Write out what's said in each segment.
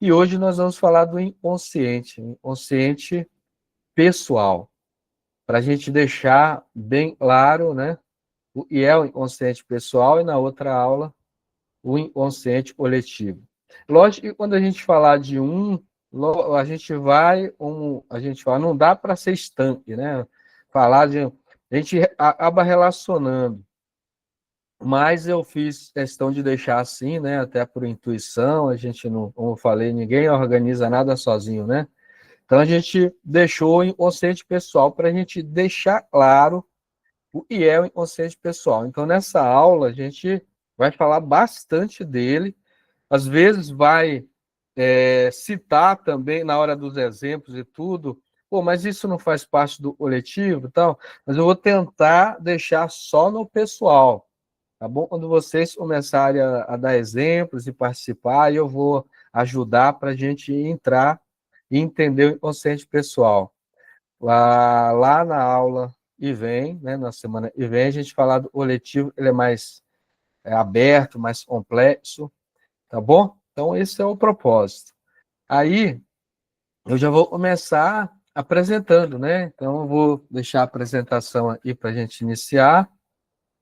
E hoje nós vamos falar do inconsciente pessoal, para a gente deixar bem claro, né? O que é o inconsciente pessoal e na outra aula, o inconsciente coletivo. Lógico que quando a gente falar de a gente vai, não dá para ser estanque, né? Falar de, a gente acaba relacionando, mas eu fiz questão de deixar assim, né? Até por intuição, a gente não, como eu falei, ninguém organiza nada sozinho, né? Então a gente deixou o inconsciente pessoal para a gente deixar claro o que é o inconsciente pessoal. Então nessa aula a gente vai falar bastante dele, às vezes vai citar também na hora dos exemplos e tudo. Pô, mas isso não faz parte do coletivo e tal? Mas eu vou tentar deixar só no pessoal. Tá bom? Quando vocês começarem a dar exemplos e participar, eu vou ajudar para a gente entrar e entender o inconsciente pessoal. Lá na aula e vem, né, na semana e vem, a gente falar do coletivo, ele é mais aberto, mais complexo, tá bom? Então, esse é o propósito. Aí, eu já vou começar apresentando, né? Então, eu vou deixar a apresentação aí para a gente iniciar.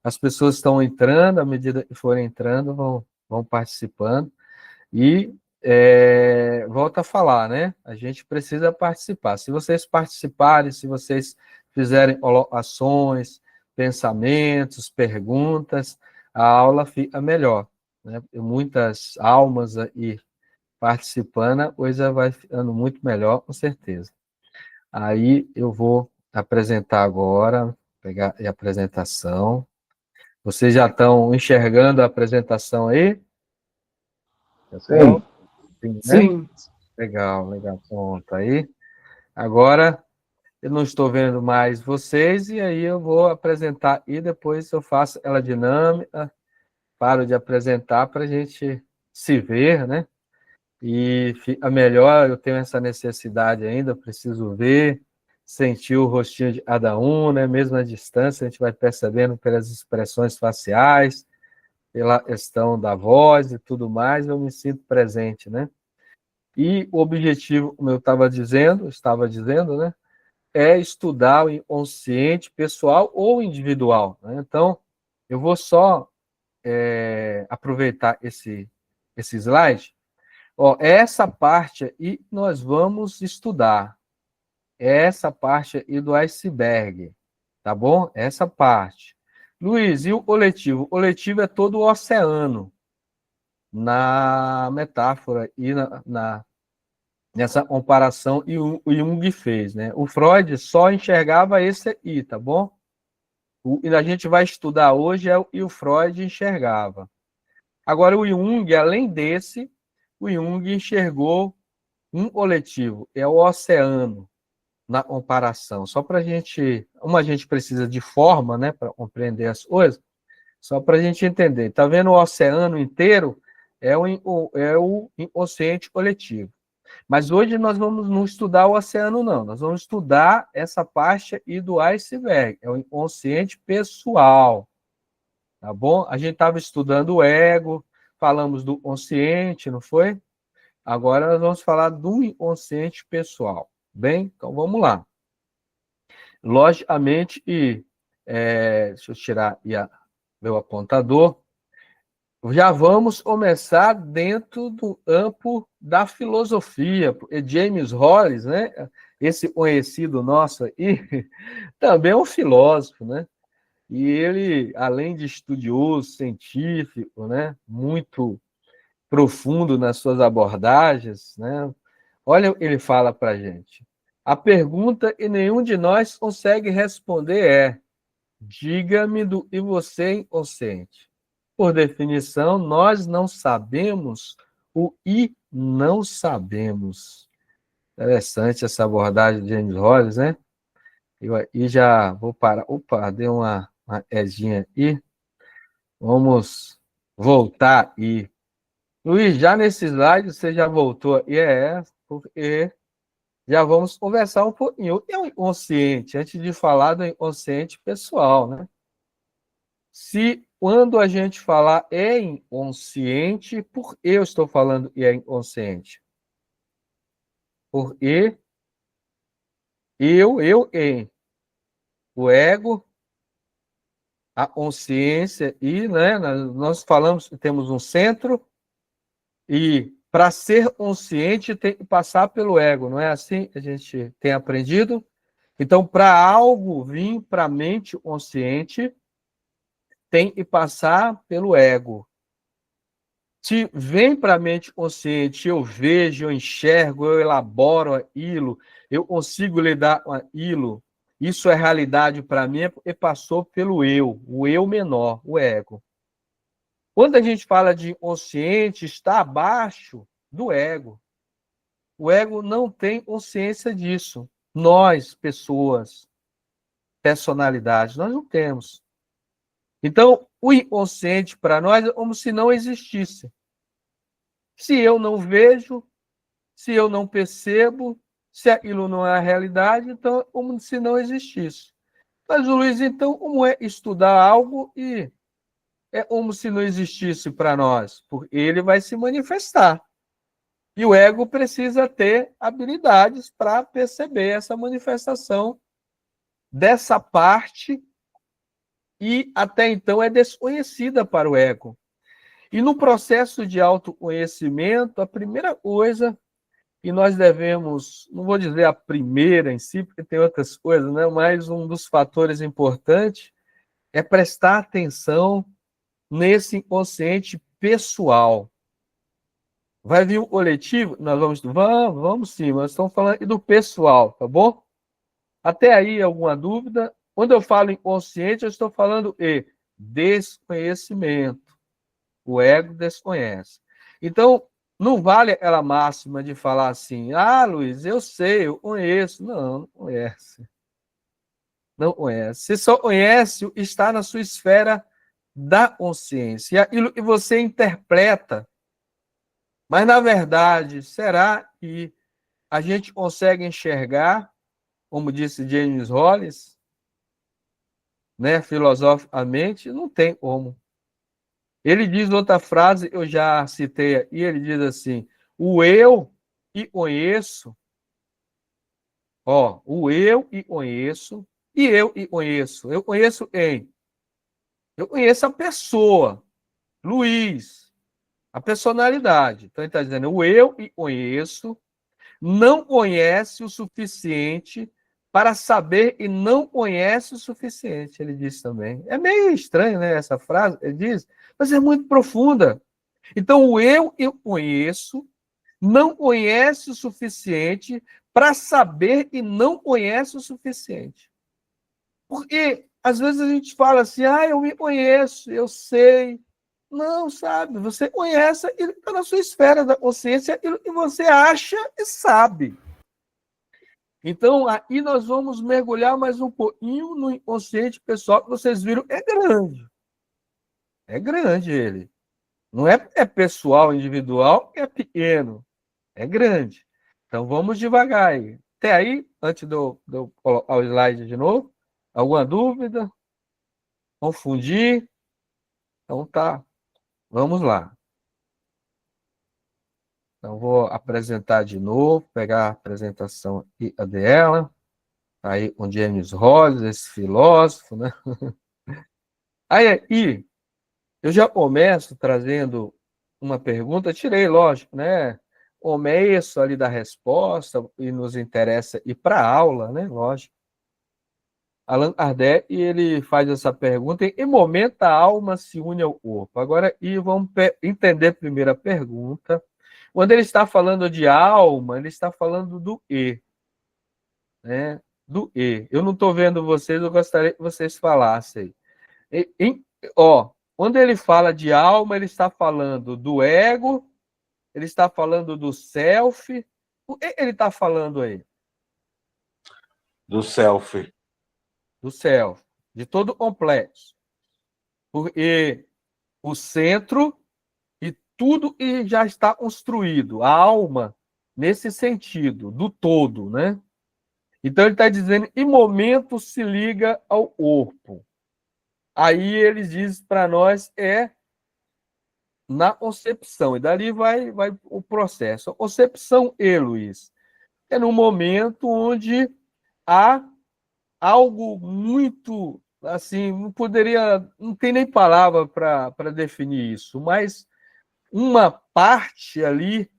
As pessoas estão entrando, à medida que forem entrando, vão participando. E volta a falar, né? A gente precisa participar. Se vocês participarem, se vocês fizerem colocações, pensamentos, perguntas, a aula fica melhor, né? Muitas almas aí participando, a coisa vai ficando muito melhor, com certeza. Aí eu vou apresentar agora, pegar a apresentação. Vocês já estão enxergando a apresentação aí? Já estão? Sim, Sim, né? Sim, Legal, legal. Pronto, aí. Agora, eu não estou vendo mais vocês, e aí eu vou apresentar, e depois eu faço ela dinâmica, paro de apresentar para a gente se ver, né? E fica melhor, eu tenho essa necessidade ainda, preciso ver, sentir o rostinho de cada um, né? Mesmo à distância, a gente vai percebendo pelas expressões faciais, pela questão da voz e tudo mais, eu me sinto presente, né? E o objetivo, como eu estava dizendo, né, é estudar o inconsciente pessoal ou individual, né? Então, eu vou só aproveitar esse slide. Ó, essa parte aí nós vamos estudar. Essa parte aí do iceberg, tá bom? Essa parte. Luiz, e o coletivo? O coletivo é todo o oceano, na metáfora e nessa comparação e o Jung fez, né? O Freud só enxergava esse aí, tá bom? E a gente vai estudar hoje é o que o Freud enxergava. Agora, o Jung, além desse, o Jung enxergou um coletivo, é o oceano, na comparação. Só para a gente, como a gente precisa de forma, né, para compreender as coisas, só para a gente entender. Tá vendo o oceano inteiro? É o inconsciente coletivo. Mas hoje nós vamos não estudar o oceano, não. Nós vamos estudar essa parte aí do iceberg. É o inconsciente pessoal, tá bom? A gente estava estudando o ego, falamos do consciente, não foi? Agora nós vamos falar do inconsciente pessoal. Bem, então vamos lá. Logicamente, deixa eu tirar meu apontador. Já vamos começar dentro do campo da filosofia, porque James Hollis, né, esse conhecido nosso aí, também é um filósofo, né? E ele, além de estudioso, científico, né, muito profundo nas suas abordagens, né? Olha o que ele fala para a gente. A pergunta que nenhum de nós consegue responder é: diga-me do que você é inconsciente. Por definição, nós não sabemos o e não sabemos. Interessante essa abordagem de James Hollis, né? Eu aí já vou parar. Opa, deu uma edinha aí. Vamos voltar e Luiz, já nesse slide você já voltou e porque já vamos conversar um pouquinho. O que é o inconsciente? Antes de falar do inconsciente pessoal, né? Se quando a gente falar é inconsciente, por que eu estou falando é inconsciente? por E, eu, em. O ego, a consciência e, né, nós falamos que temos um centro e para ser consciente tem que passar pelo ego, não é assim que a gente tem aprendido? Então, para algo vir para a mente consciente, tem que passar pelo ego. Se vem para a mente consciente, eu vejo, eu enxergo, eu elaboro aquilo, eu consigo lidar com aquilo, isso é realidade para mim, porque passou pelo eu, o eu menor, o ego. Quando a gente fala de consciente, está abaixo do ego. O ego não tem consciência disso. Nós, pessoas, personalidades, nós não temos. Então, o inconsciente para nós é como se não existisse. Se eu não vejo, se eu não percebo, se aquilo não é a realidade, então é como se não existisse. Mas, Luiz, então, como é estudar algo e é como se não existisse para nós? Porque ele vai se manifestar. E o ego precisa ter habilidades para perceber essa manifestação dessa parte e até então é desconhecida para o ego. E no processo de autoconhecimento, a primeira coisa que nós devemos, não vou dizer a primeira em si, porque tem outras coisas, né? Mas um dos fatores importantes é prestar atenção nesse inconsciente pessoal. Vai vir um coletivo? Nós vamos sim, nós estamos falando do pessoal, tá bom? Até aí, alguma dúvida? Quando eu falo inconsciente, eu estou falando de desconhecimento. O ego desconhece. Então, não vale aquela máxima de falar assim, Luiz, eu sei, eu conheço. Não, não conhece. Não conhece. Você só conhece o que está na sua esfera da consciência. E aquilo que você interpreta. Mas, na verdade, será que a gente consegue enxergar, como disse James Hollis, né, filosoficamente? Não tem como. Ele diz outra frase, eu já citei, e ele diz assim: o eu e conheço, o eu e conheço, e eu e conheço. Eu conheço quem? Eu conheço a pessoa, Luiz, a personalidade. Então ele está dizendo: o eu e conheço não conhece o suficiente para saber e não conhece o suficiente, ele diz também. É meio estranho, né, essa frase, ele diz, mas é muito profunda. Então, o eu conheço, não conhece o suficiente para saber e não conhece o suficiente. Porque, às vezes, a gente fala assim, eu me conheço, eu sei. Não, sabe, você conhece e está na sua esfera da consciência aquilo que você acha e sabe. Então, aí nós vamos mergulhar mais um pouquinho no inconsciente pessoal, que vocês viram, é grande. É grande ele. Não é pessoal, individual, é pequeno. É grande. Então, vamos devagar aí. Até aí, antes de eu colocar o slide de novo, alguma dúvida? Confundir? Então, tá. Vamos lá. Então, vou apresentar de novo, pegar a apresentação aqui, a dela. Aí, com James Hollis, esse filósofo, né? Aí, eu já começo trazendo uma pergunta, tirei, lógico, né? Começo ali da resposta e nos interessa ir para a aula, né? Lógico. Allan Kardec, ele faz essa pergunta, em que momento a alma se une ao corpo? Agora, vamos entender primeiro a pergunta. Quando ele está falando de alma, ele está falando do E, né? Do E. Eu não estou vendo vocês, eu gostaria que vocês falassem. Quando ele fala de alma, ele está falando do ego, ele está falando do self. O que ele está falando aí? Do self. Do self, de todo o complexo. Porque o centro e tudo que já está construído, a alma, nesse sentido, do todo, né? Então ele está dizendo, em momento se liga ao corpo. Aí ele diz para nós, na concepção, e dali vai o processo. A concepção, Luiz, é no momento onde há algo muito, assim, não tem nem palavra para definir isso, mas uma parte ali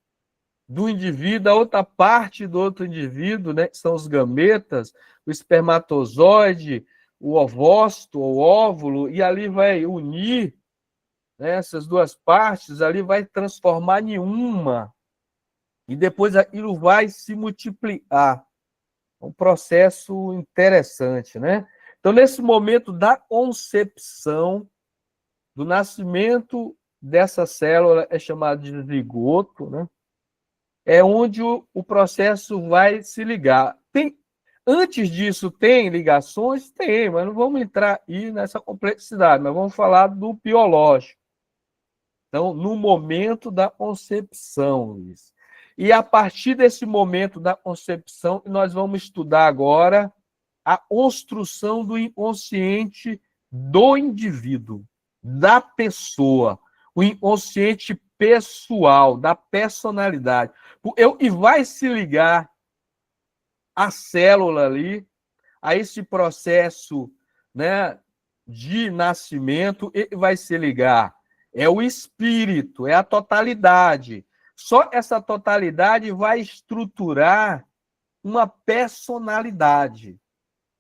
do indivíduo, a outra parte do outro indivíduo, né, que são os gametas, o espermatozoide, o ovócito, o óvulo, e ali vai unir, né, essas duas partes, ali vai transformar em uma, e depois aquilo vai se multiplicar. Um processo interessante, né? Então, nesse momento da concepção, do nascimento dessa célula, é chamado de zigoto, né? É onde o processo vai se ligar. Antes disso, tem ligações? Tem, mas não vamos entrar aí nessa complexidade, mas vamos falar do biológico. Então, no momento da concepção, Luiz. E a partir desse momento da concepção, nós vamos estudar agora a construção do inconsciente do indivíduo, da pessoa, o inconsciente pessoal, da personalidade. E vai se ligar a célula ali, a esse processo, né, de nascimento, e vai se ligar. É o espírito, é a totalidade. Só essa totalidade vai estruturar uma personalidade.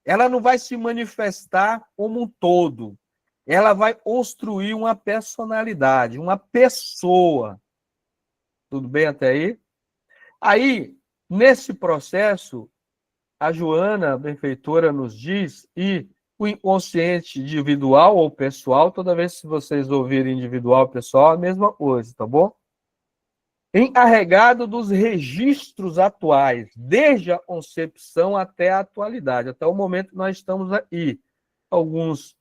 Ela não vai se manifestar como um todo. Ela vai construir uma personalidade, uma pessoa. Tudo bem até aí? Aí, nesse processo, a Joana, a benfeitora, nos diz, e o inconsciente individual ou pessoal, toda vez que vocês ouvirem individual ou pessoal, é a mesma coisa, tá bom? Encarregado dos registros atuais, desde a concepção até a atualidade, até o momento que nós estamos aí. Alguns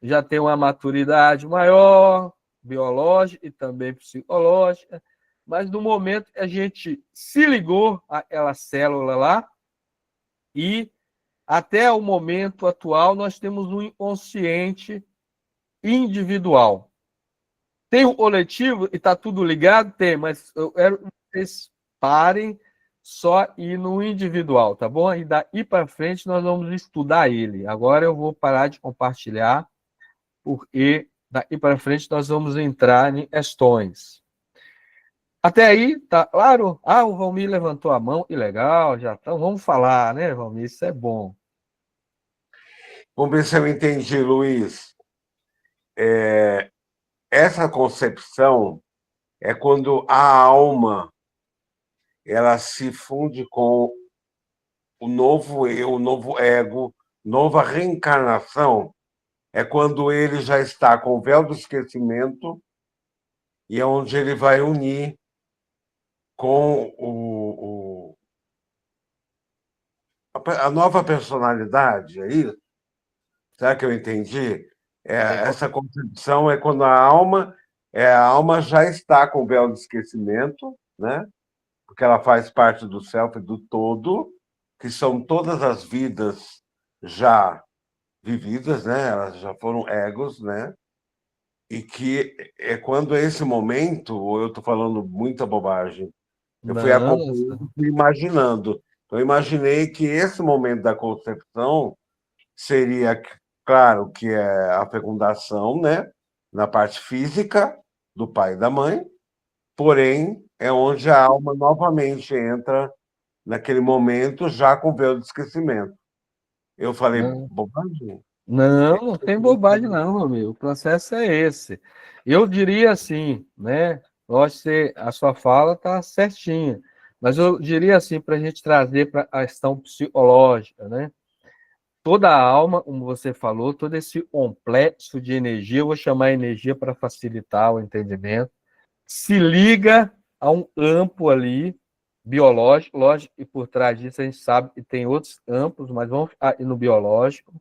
já têm uma maturidade maior, biológica e também psicológica, mas no momento que a gente se ligou àquela célula lá, e até o momento atual nós temos um inconsciente individual. Tem o coletivo e está tudo ligado? Tem, mas eu quero que vocês parem só ir no individual, tá bom? E daí para frente nós vamos estudar ele. Agora eu vou parar de compartilhar, porque daqui para frente nós vamos entrar em questões. Até aí, tá claro? Ah, o Valmir levantou a mão, que legal, já estão. Vamos falar, né, Valmir? Isso é bom. Vamos ver se eu entendi, Luiz. Essa concepção é quando a alma ela se funde com o novo eu, o novo ego, nova reencarnação, é quando ele já está com o véu do esquecimento e é onde ele vai unir com a nova personalidade, é isso? Será que eu entendi? Essa concepção é quando a alma já está com o véu do esquecimento, né? Porque ela faz parte do self, do todo, que são todas as vidas já vividas, né? Elas já foram egos, né? E que é quando é esse momento, ou eu estou falando muita bobagem, eu fui Não, acompanhando, fui imaginando. Então, eu imaginei que esse momento da concepção seria, claro, que é a fecundação, né? Na parte física do pai e da mãe, porém, é onde a alma novamente entra naquele momento, já com o véu de esquecimento. Eu falei não, bobagem? não tem bobagem não, amigo. O processo é esse. Eu diria assim, né? Lógico que a sua fala está certinha, mas eu diria assim, para a gente trazer para a questão psicológica, né? Toda a alma, como você falou, todo esse complexo de energia, eu vou chamar energia para facilitar o entendimento, se liga a um campo ali, biológico, lógico, e por trás disso a gente sabe que tem outros campos, mas vamos ficar no biológico.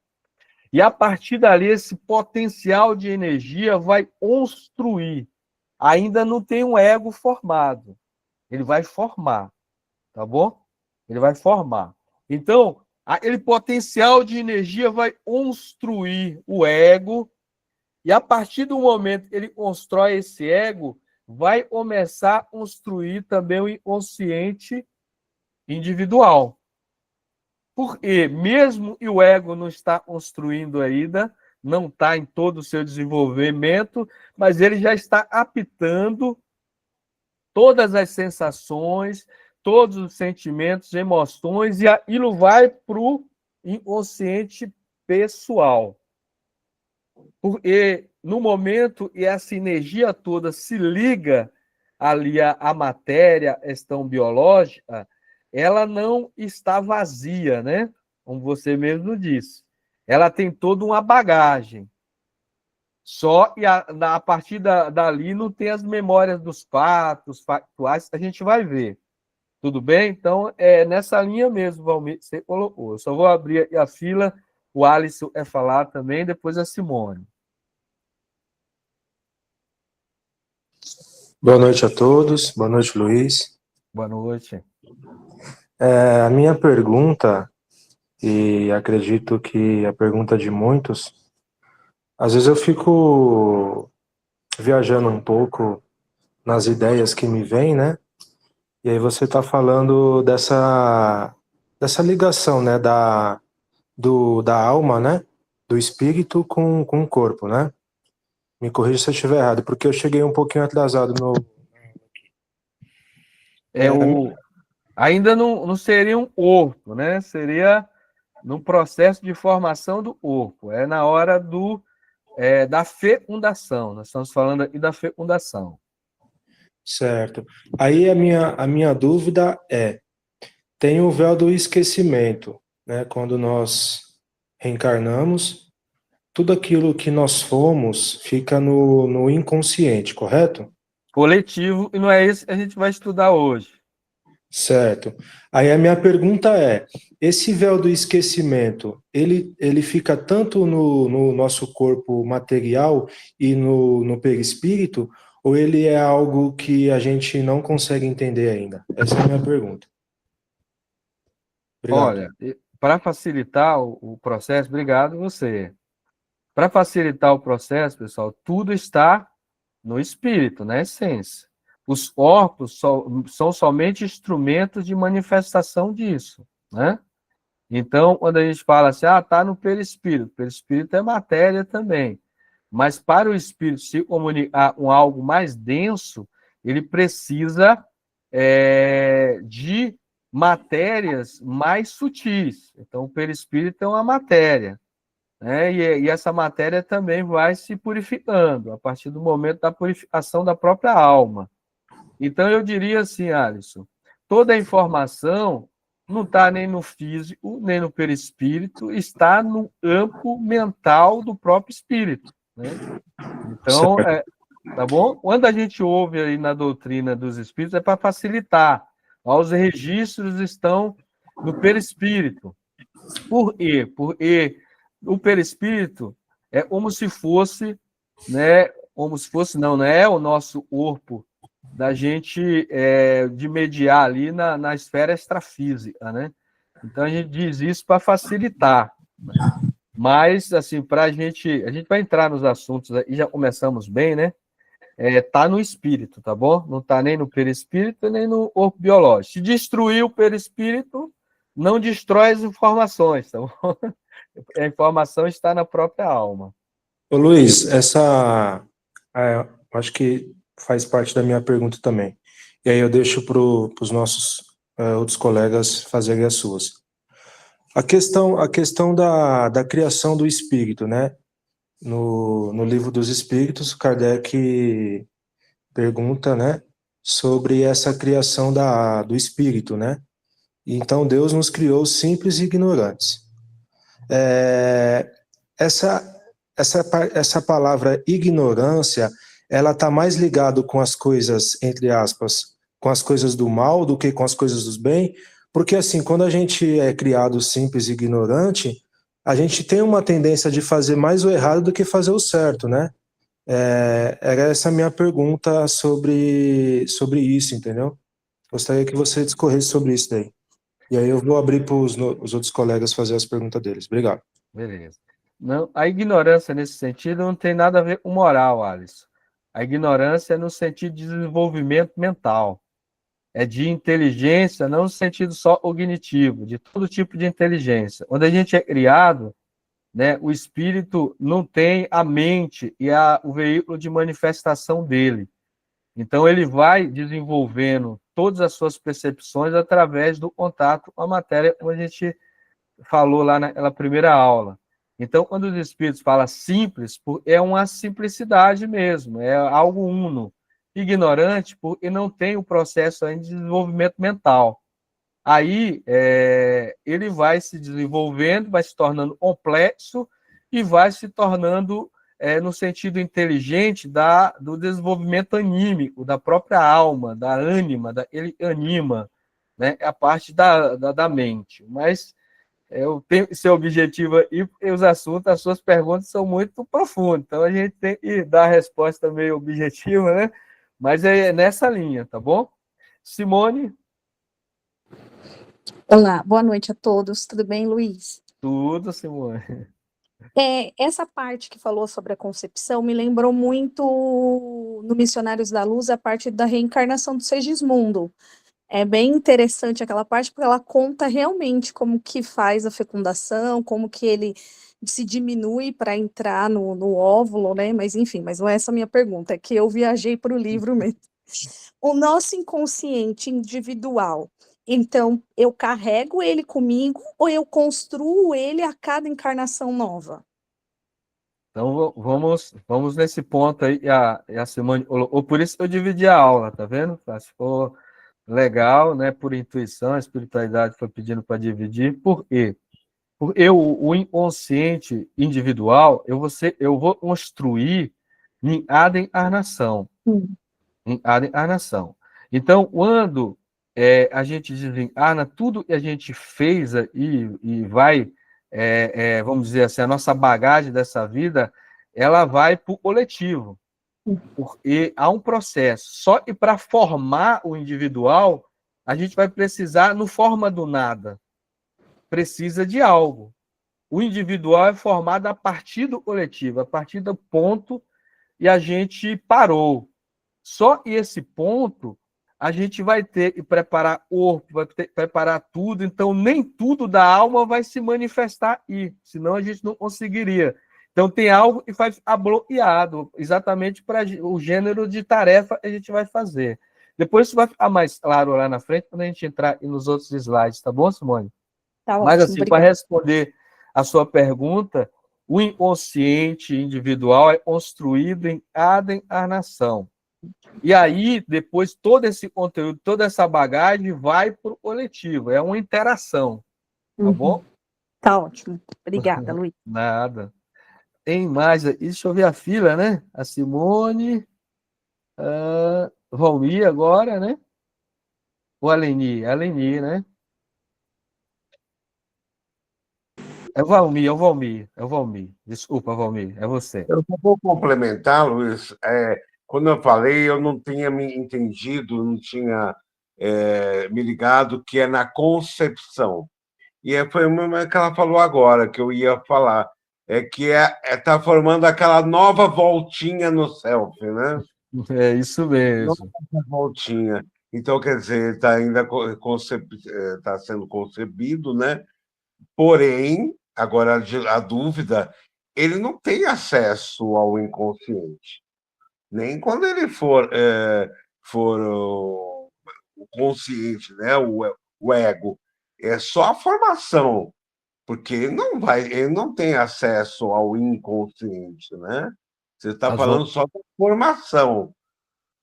E a partir dali, esse potencial de energia vai construir. Ainda não tem um ego formado. Ele vai formar, tá bom? Ele vai formar. Então, aquele potencial de energia vai construir o ego, e a partir do momento que ele constrói esse ego, vai começar a construir também o inconsciente individual. Porque mesmo que o ego não está construindo ainda, não está em todo o seu desenvolvimento, mas ele já está apitando todas as sensações, todos os sentimentos, emoções, e aquilo vai para o inconsciente pessoal. Porque no momento e essa energia toda se liga ali à matéria, à questão biológica, ela não está vazia, né? Como você mesmo disse. Ela tem toda uma bagagem. Só e a partir dali não tem as memórias dos fatos, factuais, a gente vai ver. Tudo bem? Então, é nessa linha mesmo, Valmir, você colocou. Eu só vou abrir a fila, o Alisson é falar também, depois a Simone. Boa noite a todos, boa noite, Luiz. Boa noite. A minha pergunta, e acredito que a pergunta de muitos, às vezes eu fico viajando um pouco nas ideias que me vêm, né? E aí você está falando dessa ligação, né? Da alma, né? Do espírito com o corpo, né? Me corrija se eu estiver errado, porque eu cheguei um pouquinho atrasado no... Ainda não seria um corpo, né? Seria no processo de formação do corpo. É na hora da fecundação. Nós estamos falando aqui da fecundação. Certo. Aí a minha dúvida tem o véu do esquecimento, né? Quando nós reencarnamos, tudo aquilo que nós fomos fica no inconsciente, correto? Coletivo, e não é isso que a gente vai estudar hoje. Certo. Aí a minha pergunta esse véu do esquecimento, ele fica tanto no nosso corpo material e no perispírito, ou ele é algo que a gente não consegue entender ainda? Essa é a minha pergunta. Obrigado. Olha, para facilitar o processo, obrigado você. Para facilitar o processo, pessoal, tudo está no espírito, na essência. Os corpos são somente instrumentos de manifestação disso, né? Então, quando a gente fala assim, está no perispírito é matéria também. Mas para o espírito se comunicar com algo mais denso, ele precisa de matérias mais sutis. Então, o perispírito é uma matéria, né? E essa matéria também vai se purificando a partir do momento da purificação da própria alma. Então, eu diria assim, Alisson, toda a informação não está nem no físico, nem no perispírito, está no campo mental do próprio espírito, né? Então, tá bom? Quando a gente ouve aí na doutrina dos espíritos, é para facilitar. Os registros estão no perispírito. Por quê? Porque o perispírito é como se fosse, né? Como se fosse, não é o nosso corpo da gente de mediar ali na esfera extrafísica, né? Então a gente diz isso para facilitar, né? Mas assim, para a gente vai entrar nos assuntos e já começamos bem, né? Tá no espírito, tá bom? Não tá nem no perispírito nem no corpo biológico. Se destruir o perispírito, não destrói as informações, tá bom? A informação está na própria alma. Ô Luiz, acho que faz parte da minha pergunta também. E aí eu deixo para os nossos outros colegas fazerem as suas. A questão da criação do espírito, né? No livro dos Espíritos, Kardec pergunta, né, sobre essa criação do espírito, né? Então Deus nos criou simples e ignorantes. Essa palavra ignorância, ela está mais ligado com as coisas, entre aspas, com as coisas do mal do que com as coisas do bem, porque assim, quando a gente é criado simples e ignorante, a gente tem uma tendência de fazer mais o errado do que fazer o certo, né? Era essa a minha pergunta sobre isso, entendeu? Gostaria que você discorresse sobre isso daí. E aí eu vou abrir para os outros colegas fazer as perguntas deles. Obrigado. Beleza. Não, a ignorância nesse sentido não tem nada a ver com moral, Alisson. A ignorância é no sentido de desenvolvimento mental. de inteligência, não no sentido só cognitivo, de todo tipo de inteligência. Quando a gente é criado, né, o espírito não tem a mente e o veículo de manifestação dele. Então, ele vai desenvolvendo todas as suas percepções através do contato com a matéria, como a gente falou lá naquela primeira aula. Então, quando os espíritos falam simples, é uma simplicidade mesmo, é algo uno. Ignorante, porque não tem o processo ainda de desenvolvimento mental. Aí, ele vai se desenvolvendo, vai se tornando complexo e vai se tornando, no sentido inteligente, do desenvolvimento anímico, da própria alma, da ânima, ele anima, né, a parte da mente. Mas eu tenho esse objetivo aí, porque os assuntos, as suas perguntas são muito profundas, então a gente tem que dar a resposta meio objetiva, né? Mas é nessa linha, tá bom? Simone? Olá, boa noite a todos. Tudo bem, Luiz? Tudo, Simone. Essa parte que falou sobre a concepção me lembrou muito no Missionários da Luz, a parte da reencarnação do Segismundo. É bem interessante aquela parte, porque ela conta realmente como que faz a fecundação, como que ele se diminui para entrar no óvulo, né? Mas enfim, mas não é essa a minha pergunta, é que eu viajei para o livro mesmo. O nosso inconsciente individual, então, eu carrego ele comigo ou eu construo ele a cada encarnação nova? Então, vamos nesse ponto aí, a Simone, ou por isso que eu dividi a aula, tá vendo? Acho que ficou legal, né? Por intuição, a espiritualidade foi pedindo para dividir. Por quê? Porque o inconsciente individual, eu vou construir em cada encarnação. Em cada encarnação. Então, quando a gente desencarna, tudo que a gente fez e vai, vamos dizer assim, a nossa bagagem dessa vida, ela vai para o coletivo. Porque há um processo. Só que para formar o individual, a gente vai precisar, não forma do nada. Precisa de algo. O individual é formado a partir do coletivo, a partir do ponto, e a gente parou. Só esse ponto, a gente vai ter que preparar corpo, vai ter que preparar tudo, então nem tudo da alma vai se manifestar aí, senão a gente não conseguiria. Então tem algo que vai ficar bloqueado, exatamente para o gênero de tarefa que a gente vai fazer. Depois isso vai ficar mais claro lá na frente, quando a gente entrar nos outros slides, tá bom, Simone? Tá Mas ótimo, assim, para obrigada. responder a sua pergunta, o inconsciente individual é construído em cada encarnação. E aí, depois, todo esse conteúdo, toda essa bagagem vai para o coletivo. É uma interação, tá bom? Tá ótimo. Obrigada, Luiz. Nada. Tem mais aí, deixa eu ver a fila, né? A Simone, Valmir agora, né? Ou a Leni, né? É o Valmir. Desculpa, Valmir, é você. Eu só vou complementar, Luiz. Quando eu falei, eu não tinha me entendido, não tinha me ligado que é na concepção. E foi uma que ela falou agora, que eu ia falar, que tá formando aquela nova voltinha no self, né? É isso mesmo. Nova voltinha. Então, quer dizer, está ainda tá sendo concebido, né? Porém, agora a dúvida, ele não tem acesso ao inconsciente. Nem quando ele for o consciente, né? O ego. É só a formação, porque ele não tem acesso ao inconsciente, né? Você está falando só da formação,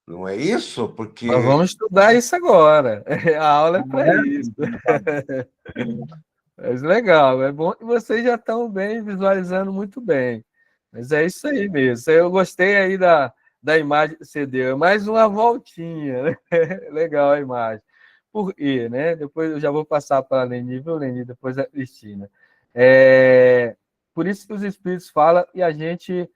não é isso? Porque Nós vamos estudar isso agora. A aula é para isso. Mas legal, é bom que vocês já estão bem, visualizando muito bem. Mas é isso aí mesmo. Eu gostei aí da imagem que você deu. Mais uma voltinha, né? Legal a imagem. Por quê, né? Depois eu já vou passar para a Leni, viu, Leni? Depois a Cristina. Por isso que os espíritos falam e a gente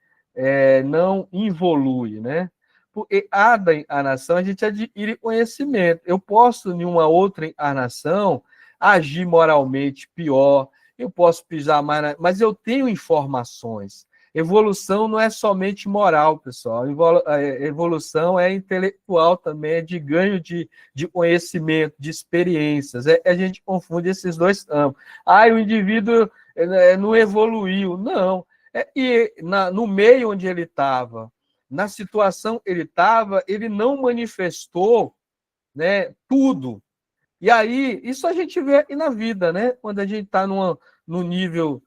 não evolui, né? Porque a da encarnação a gente adquire conhecimento. Eu posso, em uma outra encarnação, agir moralmente pior, eu posso pisar mais, mas eu tenho informações. Evolução não é somente moral, pessoal. A evolução é intelectual também, é de ganho de conhecimento, de experiências. A gente confunde esses dois campos. O indivíduo não evoluiu. Não. No meio onde ele estava, na situação que ele estava, ele não manifestou, né, tudo. E aí, isso a gente vê aqui na vida, né? Quando a gente está num nível...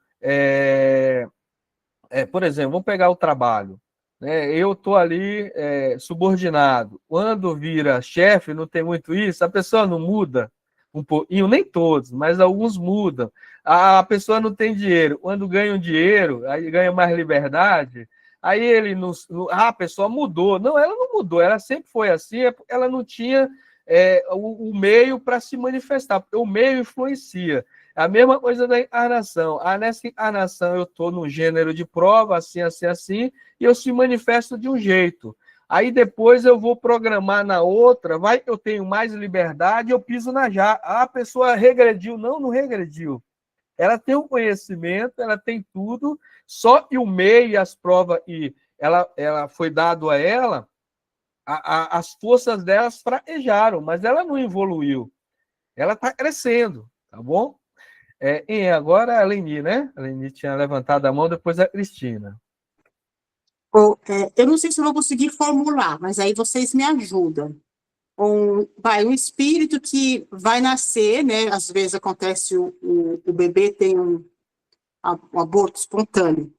por exemplo, vamos pegar o trabalho. Né? Eu estou ali subordinado. Quando vira chefe, não tem muito isso, a pessoa não muda um pouquinho, nem todos, mas alguns mudam. A pessoa não tem dinheiro. Quando ganha um dinheiro, aí ganha mais liberdade, aí ele não. A pessoa mudou. Não, ela não mudou, ela sempre foi assim, ela não tinha o meio para se manifestar, porque o meio influencia. A mesma coisa da encarnação. Nessa encarnação eu estou num gênero de prova, assim, assim, assim, e eu se manifesto de um jeito. Aí depois eu vou programar na outra, eu tenho mais liberdade, eu piso na jaca. A pessoa regrediu. Não, não regrediu. Ela tem um conhecimento, ela tem tudo, só que o meio e as provas, ela foi dado a ela, as forças delas fraquejaram, mas ela não evoluiu. Ela está crescendo, tá bom? Agora a Leni, né? A Leni tinha levantado a mão, depois a Cristina. Eu não sei se eu vou conseguir formular, mas aí vocês me ajudam. Um espírito que vai nascer, né? Às vezes acontece o bebê tem um aborto espontâneo.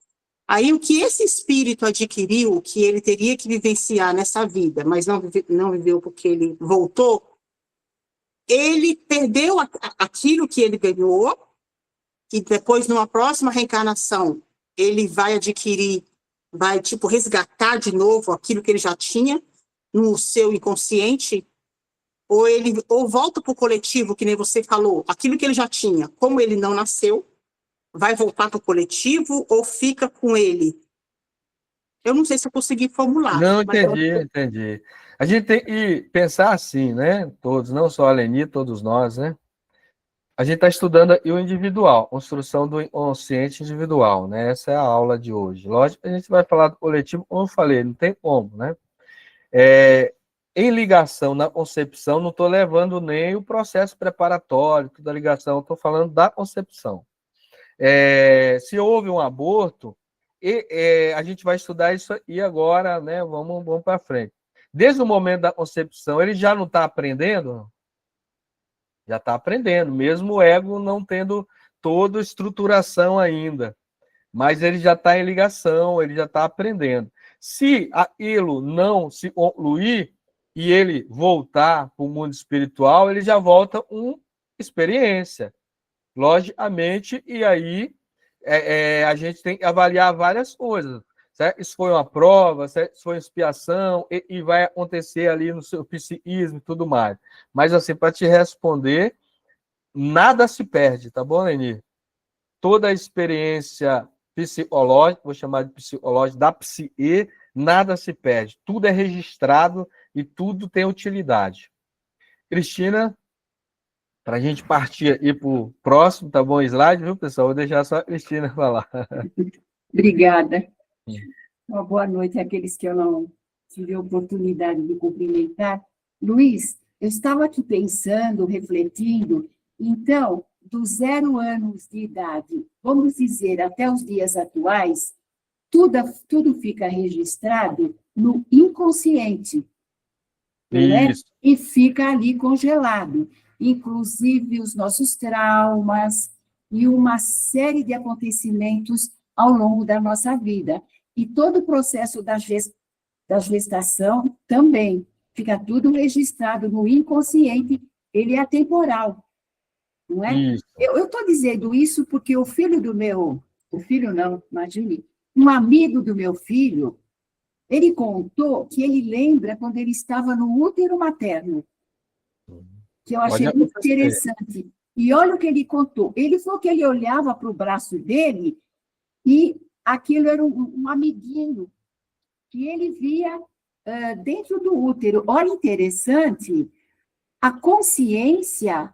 Aí o que esse espírito adquiriu, que ele teria que vivenciar nessa vida, mas não viveu porque ele voltou, ele perdeu aquilo que ele ganhou, e depois, numa próxima reencarnação, ele vai adquirir, vai, resgatar de novo aquilo que ele já tinha no seu inconsciente, ou volta para o coletivo, que nem você falou, aquilo que ele já tinha, como ele não nasceu, vai voltar para o coletivo, ou fica com ele? Eu não sei se eu consegui formular. Não, entendi. A gente tem que pensar assim, né? Todos, não só a Leni, todos nós, né? A gente está estudando o individual, construção do inconsciente individual, né? Essa é a aula de hoje. Lógico que a gente vai falar do coletivo, como eu falei, não tem como, né? Em ligação na concepção, não estou levando nem o processo preparatório da ligação, estou falando da concepção. Se houve um aborto, a gente vai estudar isso e agora, né? Vamos para frente. Desde o momento da concepção, ele já não está aprendendo? Já está aprendendo, mesmo o ego não tendo toda a estruturação ainda. Mas ele já está em ligação, ele já está aprendendo. Se aquilo não se concluir e ele voltar para o mundo espiritual, ele já volta com experiência, logicamente, e aí a gente tem que avaliar várias coisas. Certo? Isso foi uma prova, certo? Isso foi uma expiação, e vai acontecer ali no seu psiquismo e tudo mais. Mas, assim, para te responder, nada se perde, tá bom, Leni? Toda a experiência psicológica, vou chamar de psicológica, da psique, nada se perde. Tudo é registrado e tudo tem utilidade. Cristina, para a gente partir aí para o próximo, tá bom, slide, viu, pessoal? Vou deixar só a Cristina falar. Obrigada. Uma boa noite àqueles que eu não tive a oportunidade de cumprimentar. Luiz, eu estava aqui pensando, refletindo, então, dos 0 anos de idade, vamos dizer, até os dias atuais, tudo fica registrado no inconsciente, né? E fica ali congelado, inclusive os nossos traumas e uma série de acontecimentos ao longo da nossa vida. E todo o processo da gestação também fica tudo registrado no inconsciente, ele é atemporal, não é? Isso. Eu estou dizendo isso porque o filho não, imagine, um amigo do meu filho, ele contou que ele lembra quando ele estava no útero materno, que eu achei muito interessante. E olha o que ele contou. Ele falou que ele olhava para o braço dele e aquilo era um amiguinho que ele via dentro do útero. Olha, interessante, a consciência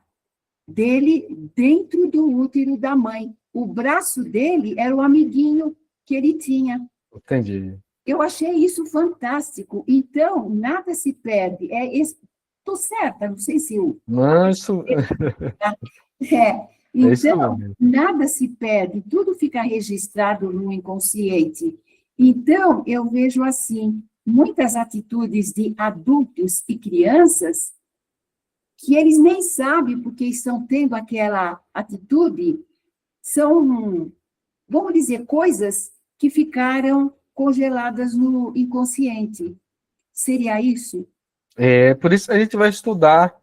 dele dentro do útero da mãe. O braço dele era o amiguinho que ele tinha. Entendi. Eu achei isso fantástico. Então, nada se perde. Estou certa, não sei se eu... Não, isso É, é isso então, mesmo. nada se perde, tudo fica registrado no inconsciente. Então, eu vejo assim, muitas atitudes de adultos e crianças que eles nem sabem porque estão tendo aquela atitude, são, vamos dizer, coisas que ficaram congeladas no inconsciente. Seria isso? Por isso a gente vai estudar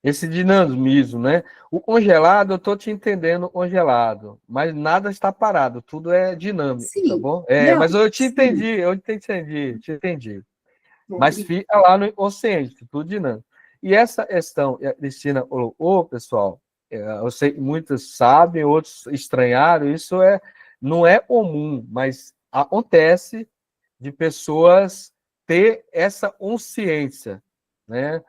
esse dinamismo, né? O congelado, eu estou te entendendo congelado, mas nada está parado, tudo é dinâmico, tá Sim. bom? Não, Mas eu te sim. entendi, te entendi. Mas Obrigada. fica lá no inconsciente, tudo dinâmico. E essa questão, a Cristina colocou, pessoal, eu sei que muitos sabem, outros estranharam, isso não é comum, mas acontece de pessoas ter essa consciência, né?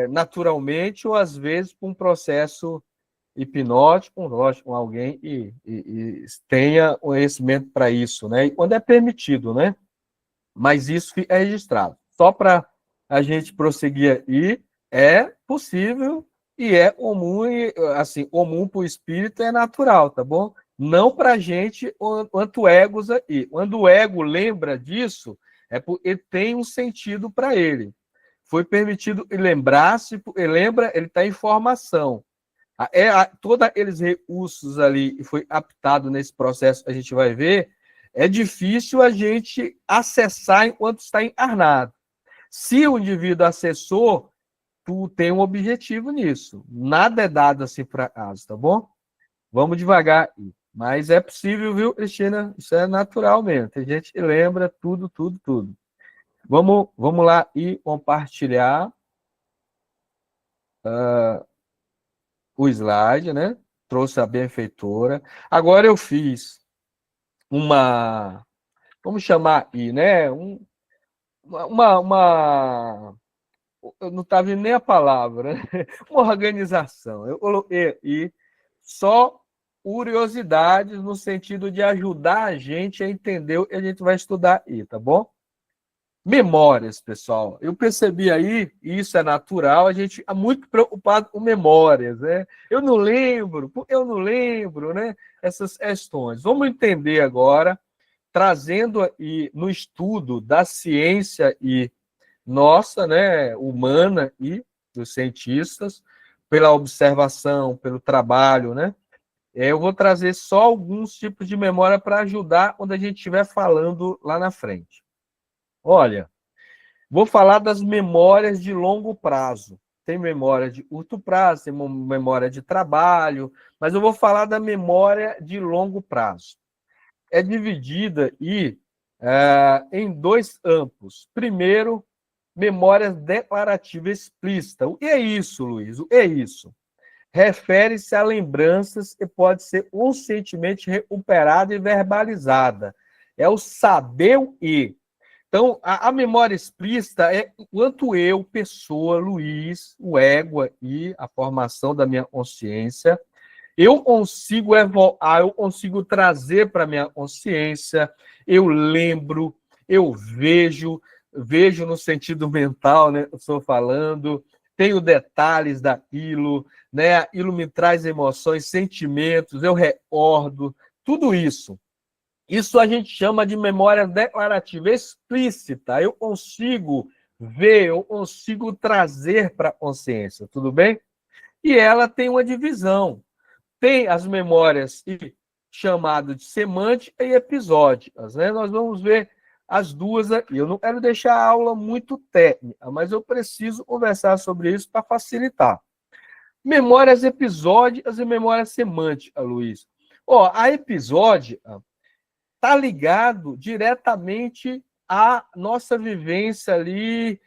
Naturalmente ou às vezes por um processo hipnótico, lógico, com alguém e tenha conhecimento para isso, né? E quando é permitido, né? Mas isso é registrado. Só para a gente prosseguir aí, é possível e é comum, e, assim, comum para o espírito é natural, tá bom? Não para a gente, quanto egos aí. Quando o ego lembra disso, é porque tem um sentido para ele. Foi permitido lembrar-se, ele lembra, ele está em formação. Todos aqueles recursos ali que foi aptado nesse processo, a gente vai ver, é difícil a gente acessar enquanto está encarnado. Se o indivíduo acessou, tu tem um objetivo nisso. Nada é dado assim por acaso, tá bom? Vamos devagar. Mas é possível, viu, Cristina? Isso é natural mesmo. Tem gente que lembra tudo, tudo, tudo. Vamos lá e compartilhar o slide, né? Trouxe a benfeitora. Agora eu fiz vamos chamar aí, né? Eu não estava vendo nem a palavra, né? Uma organização. Eu coloquei aí só curiosidades no sentido de ajudar a gente a entender o que a gente vai estudar aí, tá bom? Memórias, pessoal. Eu percebi aí, e isso é natural, a gente é muito preocupado com memórias, né? Eu não lembro, né? Essas questões. Vamos entender agora, trazendo aí no estudo da ciência e nossa, né, humana e dos cientistas, pela observação, pelo trabalho, né? Eu vou trazer só alguns tipos de memória para ajudar quando a gente estiver falando lá na frente. Olha, vou falar das memórias de longo prazo. Tem memória de curto prazo, tem memória de trabalho, mas eu vou falar da memória de longo prazo. É dividida em dois campos. Primeiro, memória declarativa explícita. O que é isso, Luiz? O que é isso? Refere-se a lembranças que pode ser conscientemente recuperada e verbalizada. É o saber o que. Então, a memória explícita é enquanto eu, pessoa, Luiz, o ego e a formação da minha consciência, eu consigo evocar, eu consigo trazer para a minha consciência, eu lembro, eu vejo no sentido mental, né? Eu estou falando, tenho detalhes daquilo, né? Aquilo me traz emoções, sentimentos, eu recordo, tudo isso. Isso a gente chama de memória declarativa explícita. Eu consigo ver, eu consigo trazer para a consciência, tudo bem? E ela tem uma divisão. Tem as memórias chamado de semântica e episódicas, né? Nós vamos ver as duas aqui. Eu não quero deixar a aula muito técnica, mas eu preciso conversar sobre isso para facilitar. Memórias episódicas e memória semântica, Luiz. A episódica está ligado diretamente à nossa vivência ali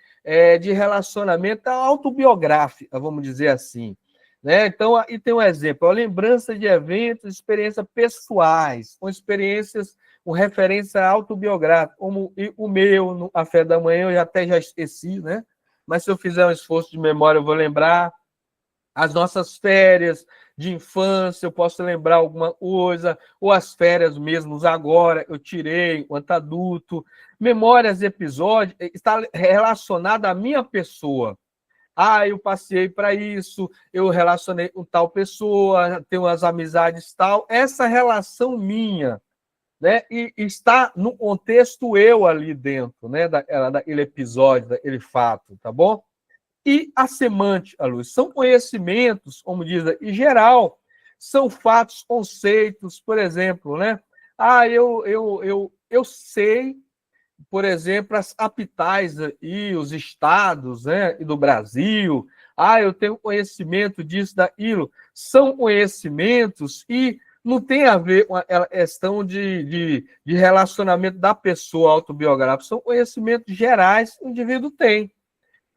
de relacionamento autobiográfica, vamos dizer assim. Né? Então, aí tem um exemplo, a lembrança de eventos, experiências pessoais, com experiências com referência autobiográfica, como o meu, no café da manhã, eu já esqueci, né? Mas se eu fizer um esforço de memória, eu vou lembrar. as nossas férias de infância, eu posso lembrar alguma coisa, ou as férias mesmo agora, eu tirei enquanto adulto. Memórias, episódios, está relacionada à minha pessoa. Ah, eu passei para isso, eu relacionei com tal pessoa, tenho umas amizades tal. Essa relação minha, né? E está no contexto eu ali dentro, né? Daquele episódio, daquele fato, tá bom? E a semântica, Luz, são conhecimentos, como diz, em geral, são fatos, conceitos, por exemplo, né? Ah, eu sei, por exemplo, as capitais e os estados, né, do Brasil. Ah, eu tenho conhecimento disso, daquilo. São conhecimentos e não tem a ver com a questão de relacionamento da pessoa autobiográfica. São conhecimentos gerais que o indivíduo tem,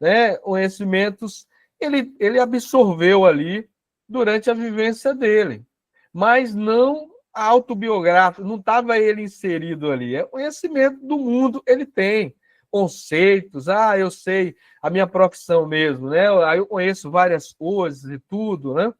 né? Conhecimentos ele absorveu ali durante a vivência dele, mas não autobiográfico, não estava ele inserido ali. É conhecimento do mundo, ele tem conceitos. Ah, eu sei a minha profissão mesmo, né? Aí eu conheço várias coisas e tudo, né?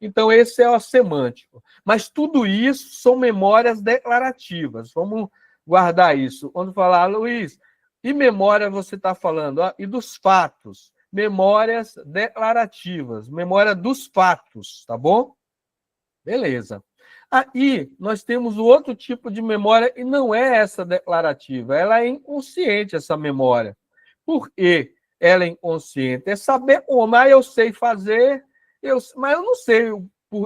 Então, esse é o semântico. Mas tudo isso são memórias declarativas. Vamos guardar isso. Quando falar, Luiz, e memória você está falando? E dos fatos. Memórias declarativas. Memória dos fatos, tá bom? Beleza. Aí nós temos o outro tipo de memória, e não é essa declarativa. Ela é inconsciente, essa memória. Por que ela é inconsciente? É saber como. Eu sei fazer, mas eu não sei